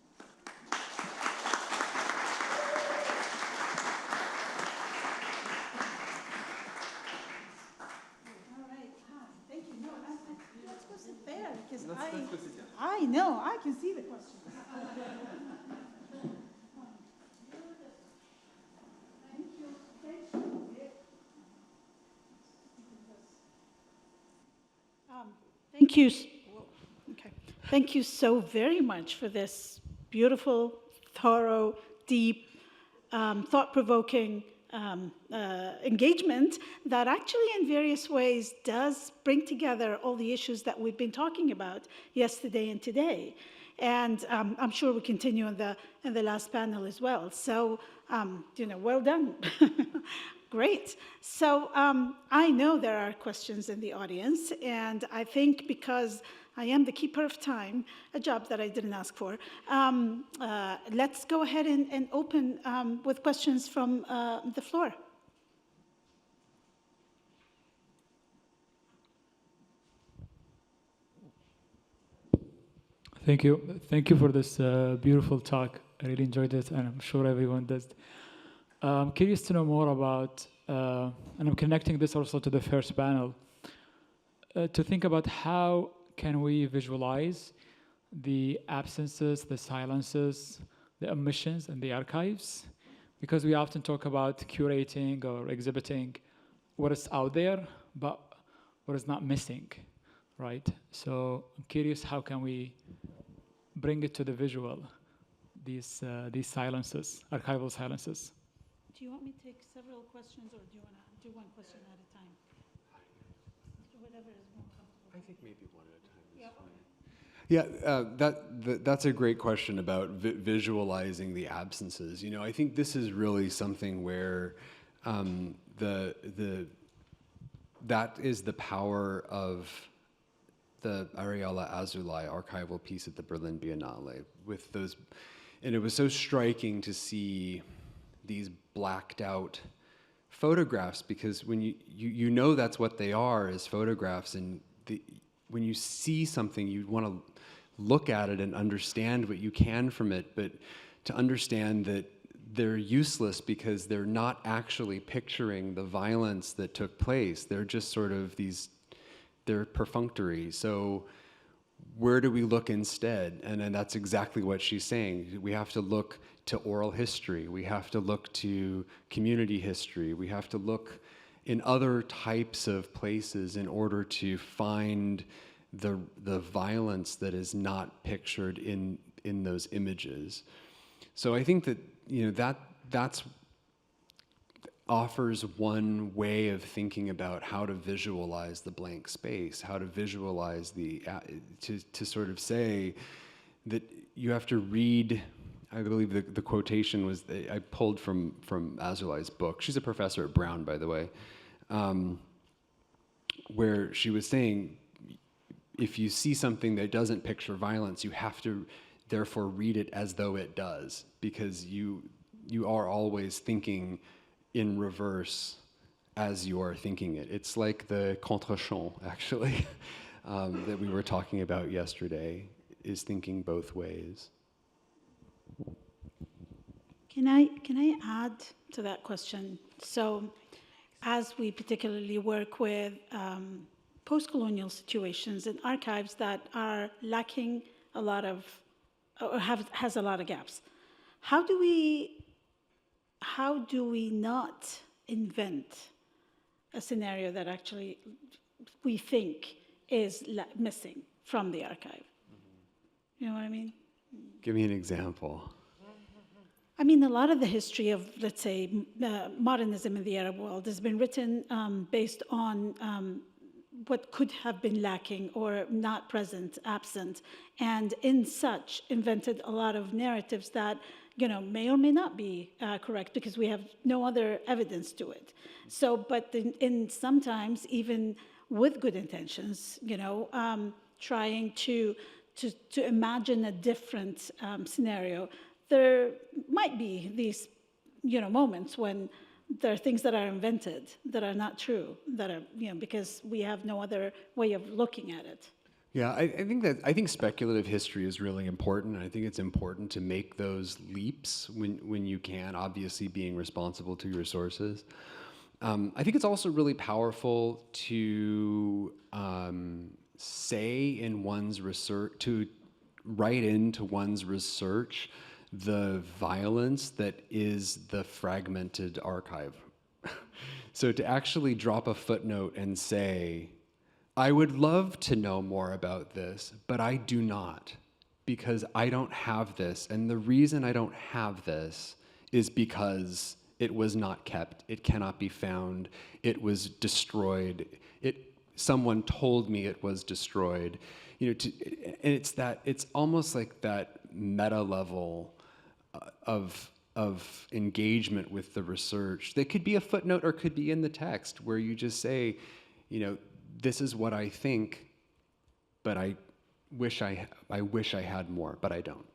I know, I can see the questions. Thank you. Okay. Thank you so very much for this beautiful, thorough, deep, thought-provoking engagement that actually in various ways does bring together all the issues that we've been talking about yesterday and today. And I'm sure we'll continue in the last panel as well. So, well done. Great. So I know there are questions in the audience, and I think because I am the keeper of time, a job that I didn't ask for, let's go ahead and open with questions from the floor. Thank you. Thank you for this beautiful talk. I really enjoyed it, and I'm sure everyone does. I'm curious to know more about, and I'm connecting this also to the first panel, to think about how can we visualize the absences, the silences, the omissions in the archives? Because we often talk about curating or exhibiting what is out there, but what is not missing, right? So I'm curious, how can we bring it to the visual, these silences, archival silences? Do you want me to take several questions, or do you want to do one question at a time? Whatever is more comfortable. I think maybe one at a time is fine. Yeah, that's a great question about visualizing the absences. You know, I think this is really something where that is the power of the Ariella Azoulay archival piece at the Berlin Biennale with those, and it was so striking to see these blacked out photographs, because when you know that's what they are, as photographs, and when you see something, you want to look at it and understand what you can from it, but to understand that they're useless because they're not actually picturing the violence that took place. They're just sort of they're perfunctory. So where do we look instead? And then that's exactly what she's saying. We have to look to oral history. We have to look to community history. We have to look in other types of places in order to find the violence that is not pictured in those images. So I think that, you know, that's offers one way of thinking about how to visualize the blank space, how to visualize to sort of say that you have to read. I believe the quotation was, I pulled from Azulai's book. She's a professor at Brown, by the way, where she was saying, if you see something that doesn't picture violence, you have to therefore read it as though it does, because you are always thinking in reverse as you are thinking it. It's like the contre-champ, actually, that we were talking about yesterday, is thinking both ways. Can I add to that question? So as we particularly work with post-colonial situations and archives that are lacking a lot of, or has a lot of gaps, how do we not invent a scenario that actually we think is missing from the archive? You know what I mean? Give me an example. I mean, a lot of the history of, let's say, modernism in the Arab world has been written based on what could have been lacking or not present, absent, and in such invented a lot of narratives that, you know, may or may not be correct because we have no other evidence to it. So, but in sometimes, even with good intentions, you know, trying to imagine a different scenario, there might be these, you know, moments when there are things that are invented that are not true, that are, you know, because we have no other way of looking at it. Yeah, I think speculative history is really important. I think it's important to make those leaps when you can, obviously being responsible to your sources. I think it's also really powerful to say in one's research, to write into one's research the violence that is the fragmented archive. So to actually drop a footnote and say, I would love to know more about this, but I do not, because I don't have this. And the reason I don't have this is because it was not kept, it cannot be found, it was destroyed, someone told me it was destroyed. You know, and it's almost like that meta level of engagement with the research. That could be a footnote or could be in the text where you just say, you know, this is what I think, but I wish I had more, but I don't.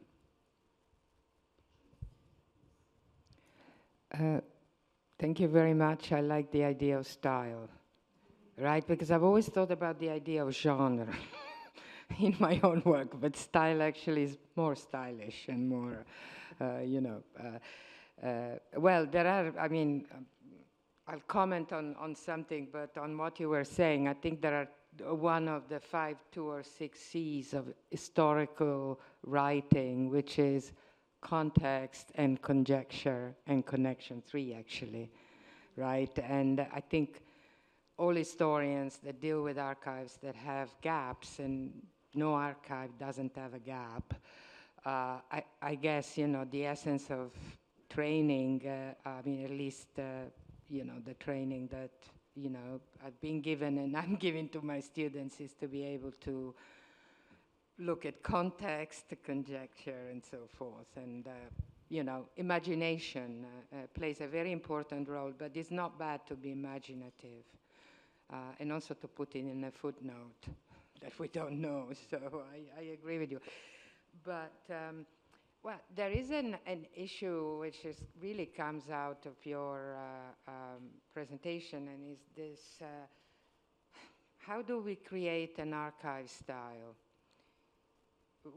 Thank you very much. I like the idea of style, right? Because I've always thought about the idea of genre in my own work, but style actually is more stylish and more, you know. Well, there are, I mean, I'll comment on something, but on what you were saying, I think there are one of the 5, 2, or 6 C's of historical writing, which is context and conjecture and connection, 3 actually, right? And I think all historians that deal with archives that have gaps, and no archive doesn't have a gap, I guess, you know, the essence of training, I mean, at least, you know, the training that, you know, I've been given and I'm giving to my students is to be able to look at context, conjecture, and so forth. And, you know, imagination plays a very important role, but it's not bad to be imaginative. And also to put it in a footnote that we don't know. So I agree with you. But, well, there is an issue which really comes out of your presentation, and is this, how do we create an archive style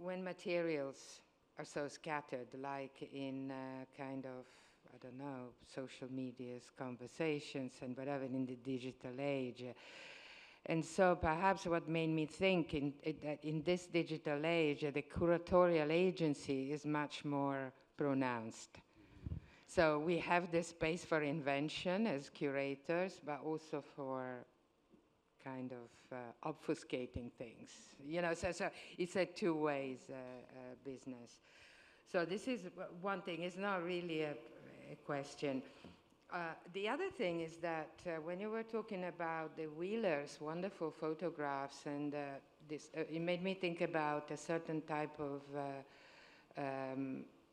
when materials are so scattered, like in kind of, I don't know, social media's conversations and whatever in the digital age? And so perhaps what made me think that in this digital age, the curatorial agency is much more pronounced. So we have this space for invention as curators, but also for kind of obfuscating things. You know, so it's a two-ways business. So this is one thing. It's not really a question. The other thing is that when you were talking about the Wheelers' wonderful photographs, and this, it made me think about a certain type of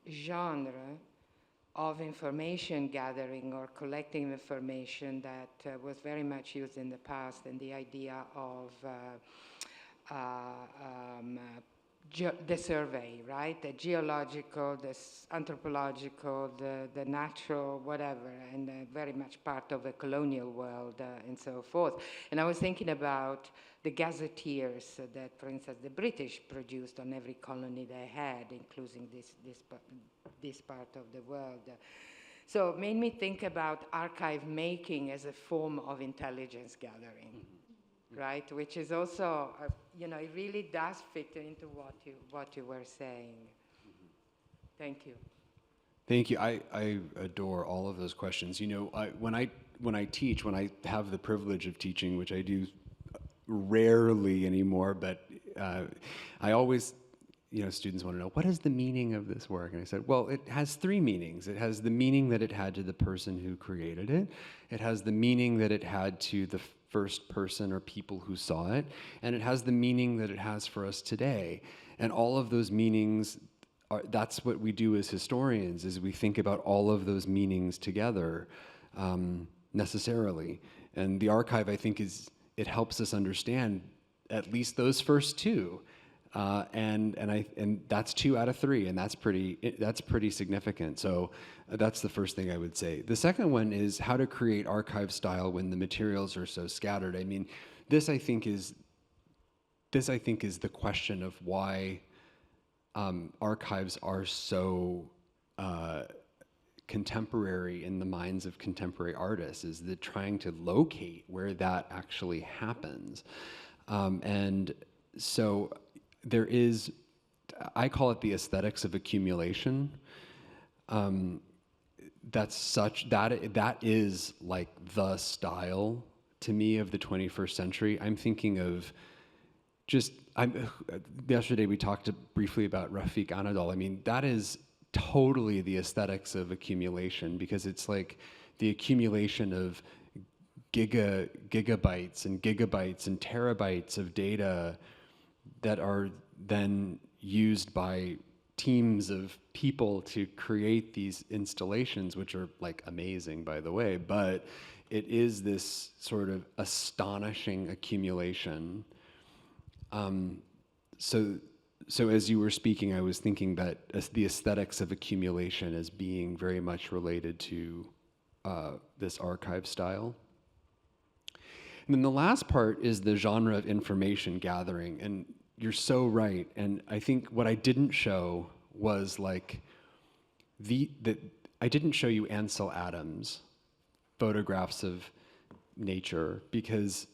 genre of information gathering or collecting information that was very much used in the past, and the idea of the survey, right? The geological, the anthropological, the natural, whatever, and very much part of a colonial world and so forth. And I was thinking about the gazetteers that, for instance, the British produced on every colony they had, including this part of the world. So it made me think about archive making as a form of intelligence gathering. Right, which is also, you know, it really does fit into what you were saying. Thank you. Thank you. I adore all of those questions. You know, when I teach, when I have the privilege of teaching, which I do rarely anymore, but I always, you know, students want to know, what is the meaning of this work? And I said, well, it has three meanings. It has the meaning that it had to the person who created it. It has the meaning that it had to the first person or people who saw it, and it has the meaning that it has for us today. And all of those meanings, that's what we do as historians, is we think about all of those meanings together necessarily. And the archive, I think, it helps us understand at least those first two. And that's 2 out of 3, and that's pretty significant. So that's the first thing I would say. The second one is how to create archive style when the materials are so scattered. I mean, this I think is the question of why archives are so contemporary in the minds of contemporary artists, is that trying to locate where that actually happens. And so there is, I call it the aesthetics of accumulation. That is like the style to me of the 21st century. I'm thinking of yesterday we talked briefly about Rafiq Anadol. I mean, that is totally the aesthetics of accumulation, because it's like the accumulation of gigabytes and terabytes of data that are then used by teams of people to create these installations, which are like amazing, by the way, but it is this sort of astonishing accumulation. So as you were speaking, I was thinking that the aesthetics of accumulation as being very much related to this archive style. And then the last part is the genre of information gathering, and you're so right. And I think what I didn't show was like I didn't show you Ansel Adams photographs of nature, because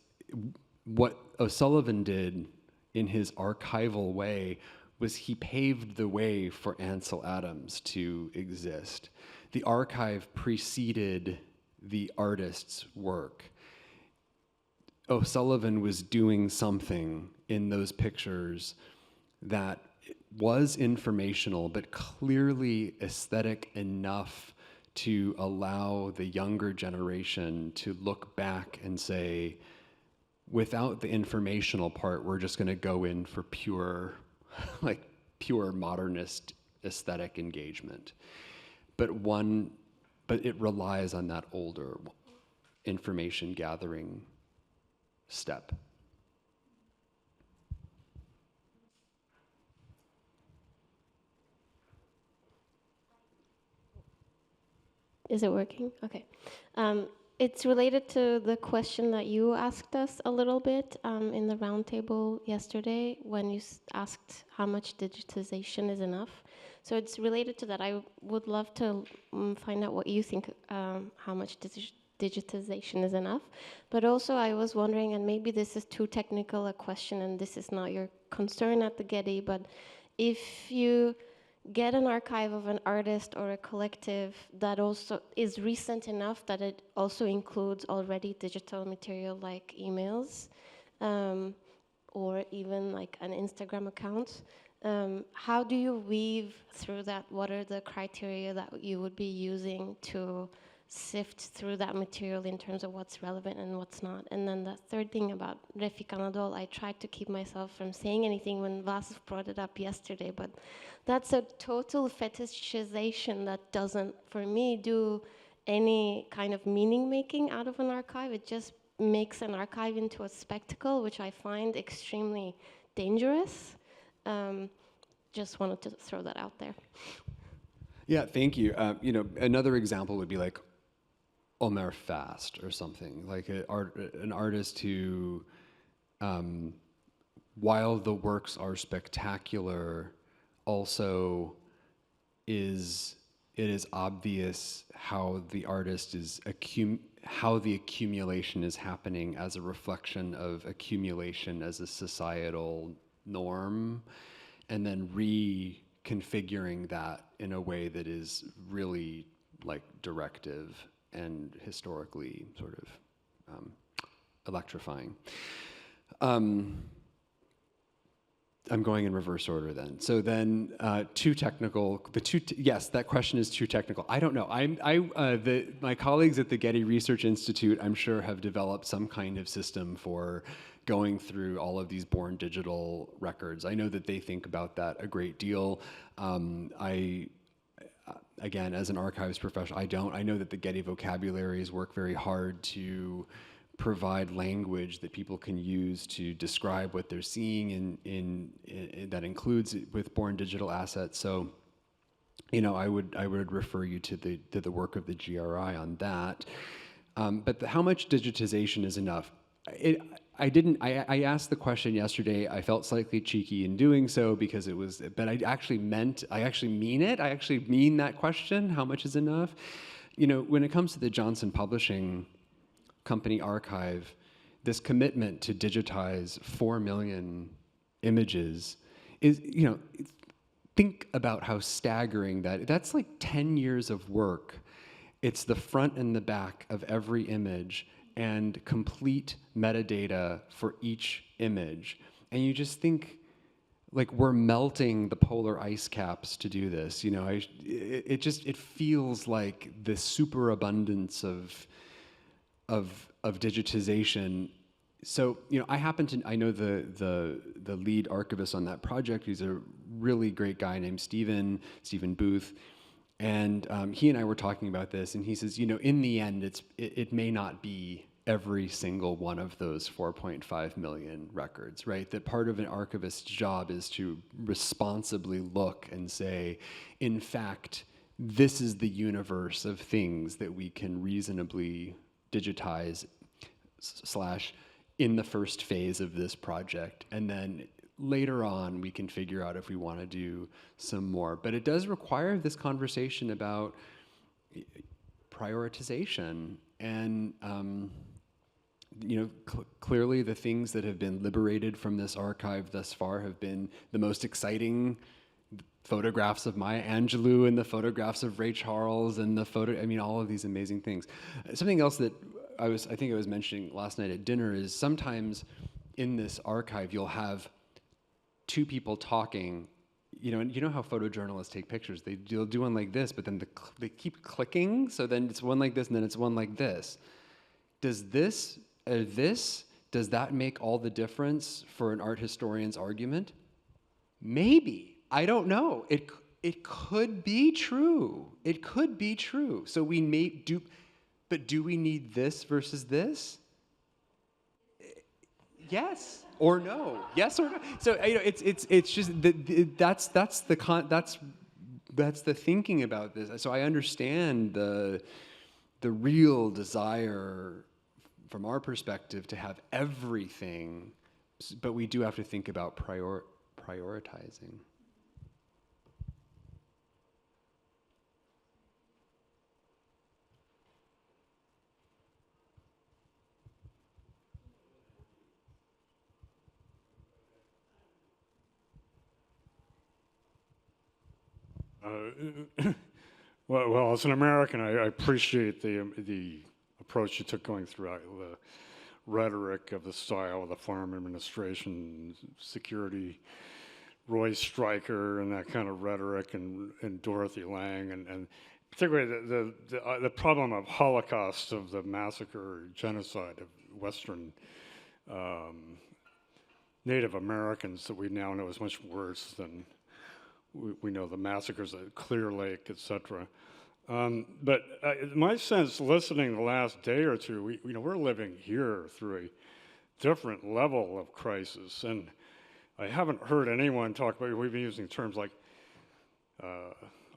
what O'Sullivan did in his archival way was he paved the way for Ansel Adams to exist. The archive preceded the artist's work. O'Sullivan was doing something in those pictures that was informational, but clearly aesthetic enough to allow the younger generation to look back and say, without the informational part, we're just going to go in for pure modernist aesthetic engagement. But it relies on that older information gathering step. Is it working? Okay. It's related to the question that you asked us a little bit in the roundtable yesterday when you asked how much digitization is enough. So it's related to that. I would love to find out what you think, how much digitization is enough. But also I was wondering, and maybe this is too technical a question and this is not your concern at the Getty, but if you get an archive of an artist or a collective that also is recent enough that it also includes already digital material like emails, or even like an Instagram account, how do you weave through that? What are the criteria that you would be using to sift through that material in terms of what's relevant and what's not? And then the third thing about Refik Anadol, I tried to keep myself from saying anything when Vasif brought it up yesterday, but that's a total fetishization that doesn't, for me, do any kind of meaning making out of an archive. It just makes an archive into a spectacle, which I find extremely dangerous. Just wanted to throw that out there. Yeah, thank you. You know, another example would be like Omer Fast or something, like an artist who, while the works are spectacular, also it is obvious how the artist is how the accumulation is happening as a reflection of accumulation as a societal norm, and then reconfiguring that in a way that is really like directive and historically sort of electrifying. I'm going in reverse order then. So then, too technical. Yes, that question is too technical. I don't know. My colleagues at the Getty Research Institute, I'm sure, have developed some kind of system for going through all of these born digital records. I know that they think about that a great deal. Again, as an archives professional, I don't. I know that the Getty vocabularies work very hard to provide language that people can use to describe what they're seeing in that includes it with born digital assets. So, you know, I would refer you to the work of the GRI on that. But how much digitization is enough? I asked the question yesterday. I felt slightly cheeky in doing so because it was, but I actually mean it. I actually mean that question. How much is enough? You know, when it comes to the Johnson Publishing Company archive, this commitment to digitize 4 million images is, you know, think about how staggering that's like 10 years of work. It's the front and the back of every image and complete metadata for each image. And you just think, like, we're melting the polar ice caps to do this. You know, it feels like the superabundance of digitization. So, you know, I know the lead archivist on that project. He's a really great guy named Stephen Booth. And he and I were talking about this, and he says, you know, in the end, it may not be every single one of those 4.5 million records, right? That part of an archivist's job is to responsibly look and say, in fact, this is the universe of things that we can reasonably digitize / in the first phase of this project. And then later on, we can figure out if we want to do some more. But it does require this conversation about prioritization. And, you know, clearly the things that have been liberated from this archive thus far have been the most exciting photographs of Maya Angelou and the photographs of Ray Charles and all of these amazing things. Something else that I think I was mentioning last night at dinner is sometimes in this archive you'll have two people talking, you know, and you know how photojournalists take pictures. They'll do one like this, but then they keep clicking, so then it's one like this and then it's one like this. Does that make all the difference for an art historian's argument? Maybe. I don't know. It could be true. It could be true. So we may do, but do we need this versus this? Yes or no. Yes or no. So, you know, it's just that's the thinking about this. So I understand the real desire from our perspective to have everything, but we do have to think about prioritizing. Well, as an American, I appreciate the approach you took going throughout the rhetoric of the style of the Farm Administration, security, Roy Stryker, and that kind of rhetoric, and Dorothy Lang, and particularly the problem of Holocaust, of the massacre, genocide of Western Native Americans that we now know is much worse than we know the massacres at Clear Lake, etc. But my sense, listening the last day or two, we're living here through a different level of crisis, and I haven't heard anyone talk about. We've been using terms like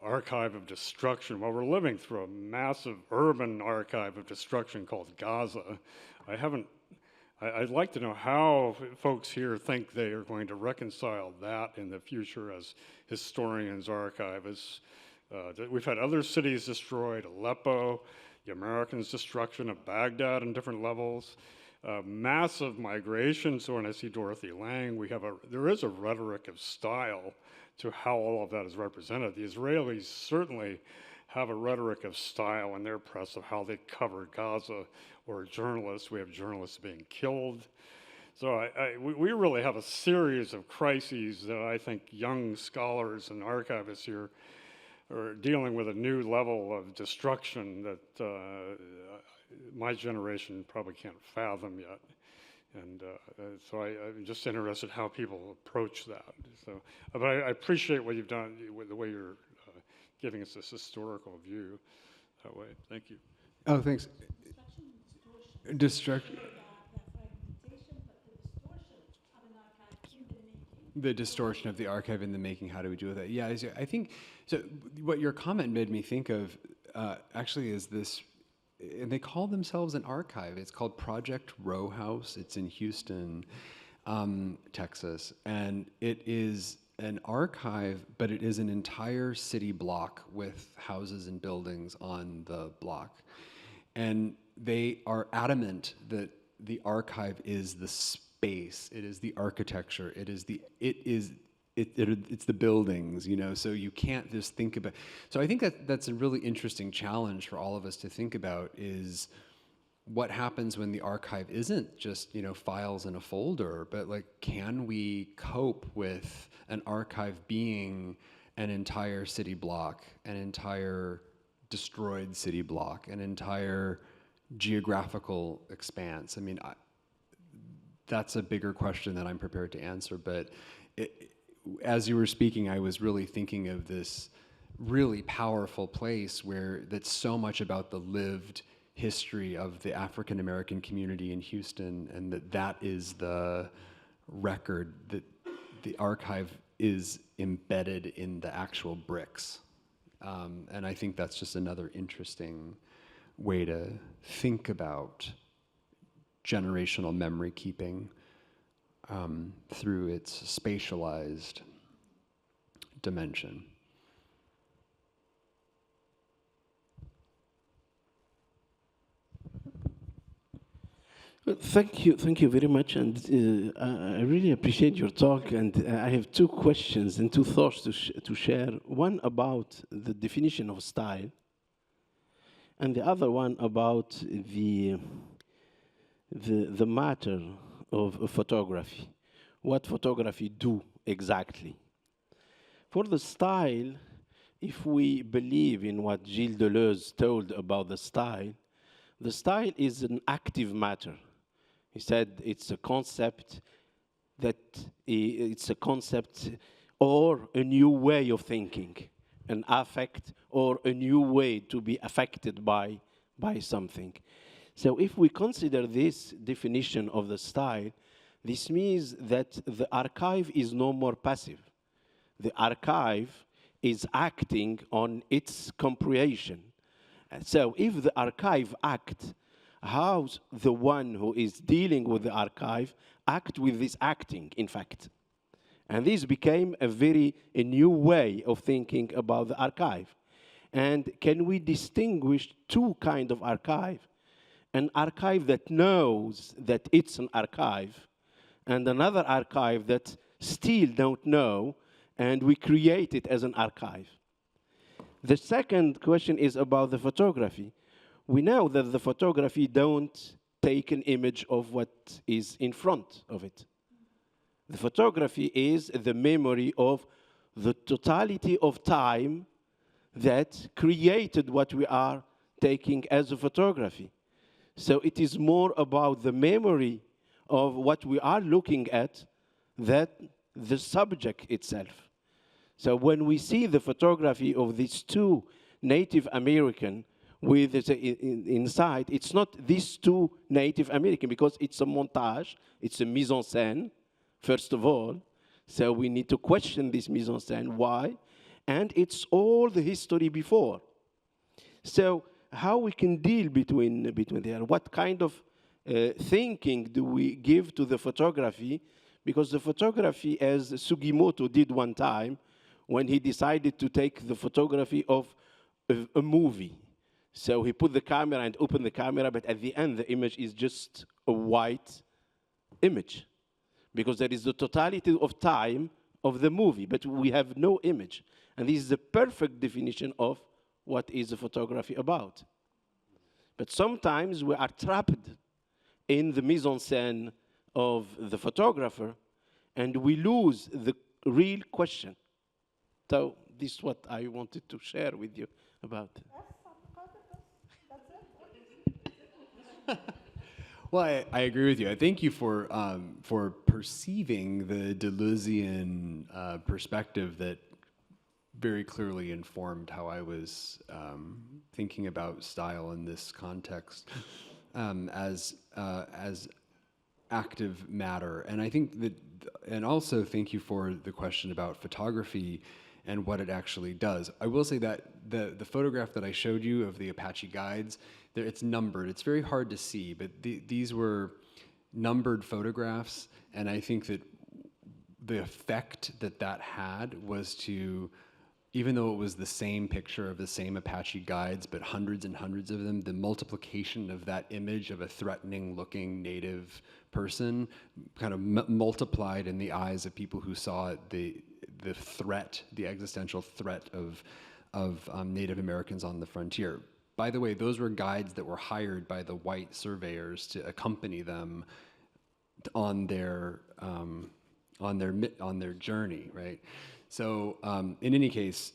archive of destruction. Well, we're living through a massive urban archive of destruction called Gaza. I'd like to know how folks here think they are going to reconcile that in the future as historians, archivists. We've had other cities destroyed, Aleppo, the Americans' destruction of Baghdad on different levels, massive migration. So when I see Dorothy Lang, there is a rhetoric of style to how all of that is represented. The Israelis certainly have a rhetoric of style in their press of how they cover Gaza, or journalists. We have journalists being killed. So we really have a series of crises that I think young scholars and archivists here are dealing with a new level of destruction that my generation probably can't fathom yet. And so I'm just interested how people approach that. So, but I appreciate what you've done, with the way you're giving us this historical view that way. Thank you. Oh, thanks. Destruction. The distortion of the archive in the making, how do we deal with that? Yeah, I think, so what your comment made me think of actually is this, and they call themselves an archive. It's called Project Row House. It's in Houston, Texas. And it is an archive, but it is an entire city block with houses and buildings on the block. And they are adamant that the archive is the space, it is the architecture, it's the buildings, so you can't just think about. So I think that's a really interesting challenge for all of us to think about, is what happens when the archive isn't just, files in a folder, but like, can we cope with an archive being an entire city block, an entire destroyed city block, an entire geographical expanse? I mean, that's a bigger question that I'm prepared to answer, but as you were speaking, I was really thinking of this really powerful place that's so much about the lived history of the African American community in Houston, and that is the record, that the archive is embedded in the actual bricks. And I think that's just another interesting way to think about generational memory keeping through its spatialized dimension. Well, thank you very much, and I really appreciate your talk. And I have two questions and two thoughts to share. One about the definition of style, and the other one about the matter of photography. What photography do exactly? For the style, if we believe in what Gilles Deleuze told about the style is an active matter. He said it's a concept or a new way of thinking, an affect or a new way to be affected by something. So if we consider this definition of the style, this means that the archive is no more passive. The archive is acting on its comprehension. So if the archive acts, how the one who is dealing with the archive act with this acting, in fact. And this became a new way of thinking about the archive. And can we distinguish two kinds of archive? An archive that knows that it's an archive, and another archive that still don't know, and we create it as an archive. The second question is about the photography. We know that the photography don't take an image of what is in front of it. The photography is the memory of the totality of time that created what we are taking as a photography. So it is more about the memory of what we are looking at than the subject itself. So when we see the photography of these two Native American with inside, it's not these two Native American because it's a montage, it's a mise en scène, first of all. So we need to question this mise en scène, why? And it's all the history before. So how we can deal between there? What kind of thinking do we give to the photography? Because the photography, as Sugimoto did one time, when he decided to take the photography of a movie. So he put the camera and opened the camera, but at the end, the image is just a white image. Because there is the totality of time of the movie, but we have no image. And this is the perfect definition of what is a photography about. But sometimes we are trapped in the mise en scène of the photographer, and we lose the real question. So this is what I wanted to share with you about. Well, I agree with you. I thank you for perceiving the Deleuzian perspective that very clearly informed how I was thinking about style in this context as active matter. And I think that, and also thank you for the question about photography and what it actually does. I will say that the photograph that I showed you of the Apache guides, it's numbered. It's very hard to see, but these were numbered photographs, and I think that the effect that had was to, even though it was the same picture of the same Apache guides, but hundreds and hundreds of them, the multiplication of that image of a threatening-looking native person kind of multiplied in the eyes of people who saw it, the threat, the existential threat of Native Americans on the frontier. By the way, those were guides that were hired by the white surveyors to accompany them on their journey, right? So in any case,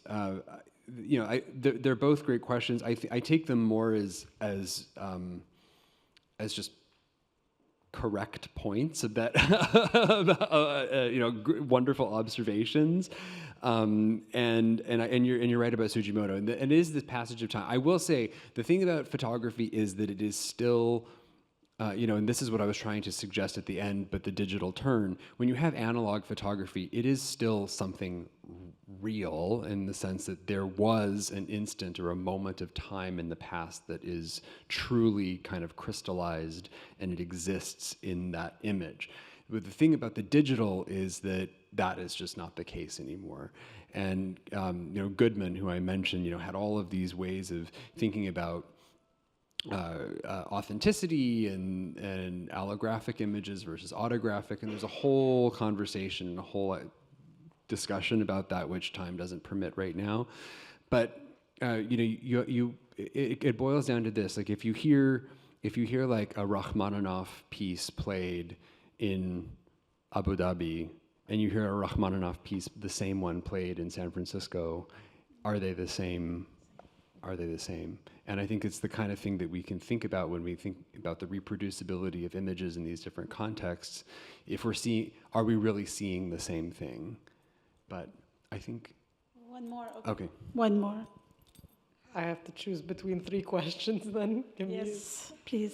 you know, they're both great questions. I take them more as just correct points about you know, wonderful observations, and you're right about Sugimoto, and it is the passage of time. I will say the thing about photography is that it is still, you know, and this is what I was trying to suggest at the end, but the digital turn. When you have analog photography, it is still something real in the sense that there was an instant or a moment of time in the past that is truly kind of crystallized and it exists in that image. But the thing about the digital is that that is just not the case anymore. And you know, Goodman, who I mentioned, you know, had all of these ways of thinking about authenticity and allographic images versus autographic, and there's a whole conversation and a whole discussion about that, which time doesn't permit right now. But you know, it boils down to this: like if you hear like a Rachmaninoff piece played in Abu Dhabi, and you hear a Rachmaninoff piece, the same one played in San Francisco, are they the same? Are they the same? And I think it's the kind of thing that we can think about when we think about the reproducibility of images in these different contexts. If we're seeing, are we really seeing the same thing? But I think... One more. Okay. One more. I have to choose between 3 questions then. Yes, please.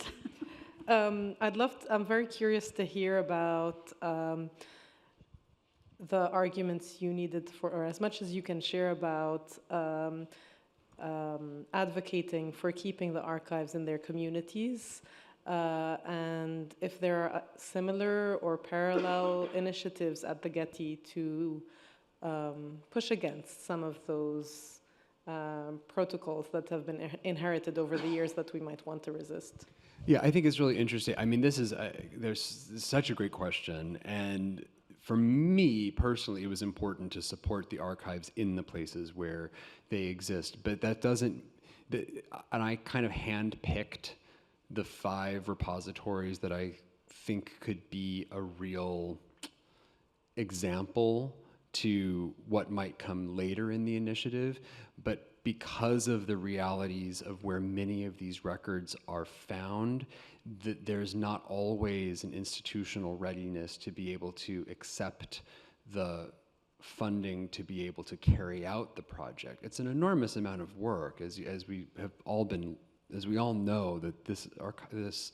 I'm very curious to hear about the arguments you needed for, or as much as you can share about advocating for keeping the archives in their communities, and if there are similar or parallel initiatives at the Getty to push against some of those protocols that have been inherited over the years that we might want to resist. Yeah, I think it's really interesting. I mean, this is there's such a great question, and for me personally, it was important to support the archives in the places where they exist. But that doesn't, and I kind of handpicked the 5 repositories that I think could be a real example to what might come later in the initiative. But because of the realities of where many of these records are found, there's not always an institutional readiness to be able to accept the funding to be able to carry out the project. It's an enormous amount of work, as we all know, that this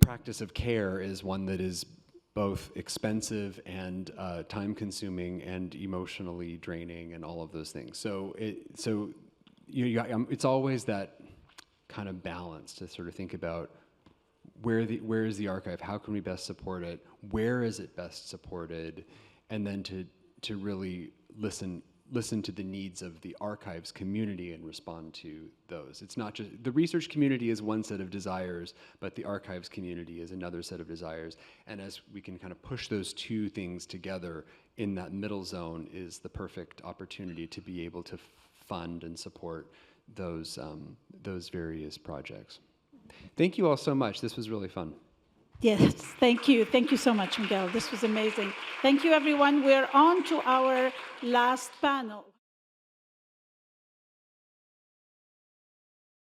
practice of care is one that is both expensive and time-consuming and emotionally draining and all of those things. So it's always that kind of balance to sort of think about where is the archive, how can we best support it, where is it best supported, and then to really listen to the needs of the archives community and respond to those. It's not just, the research community is one set of desires, but the archives community is another set of desires. And as we can kind of push those 2 things together in that middle zone is the perfect opportunity to be able to fund and support those various projects. Thank you all so much. This was really fun. Yes, thank you. Thank you so much, Miguel. This was amazing. Thank you, everyone. We're on to our last panel.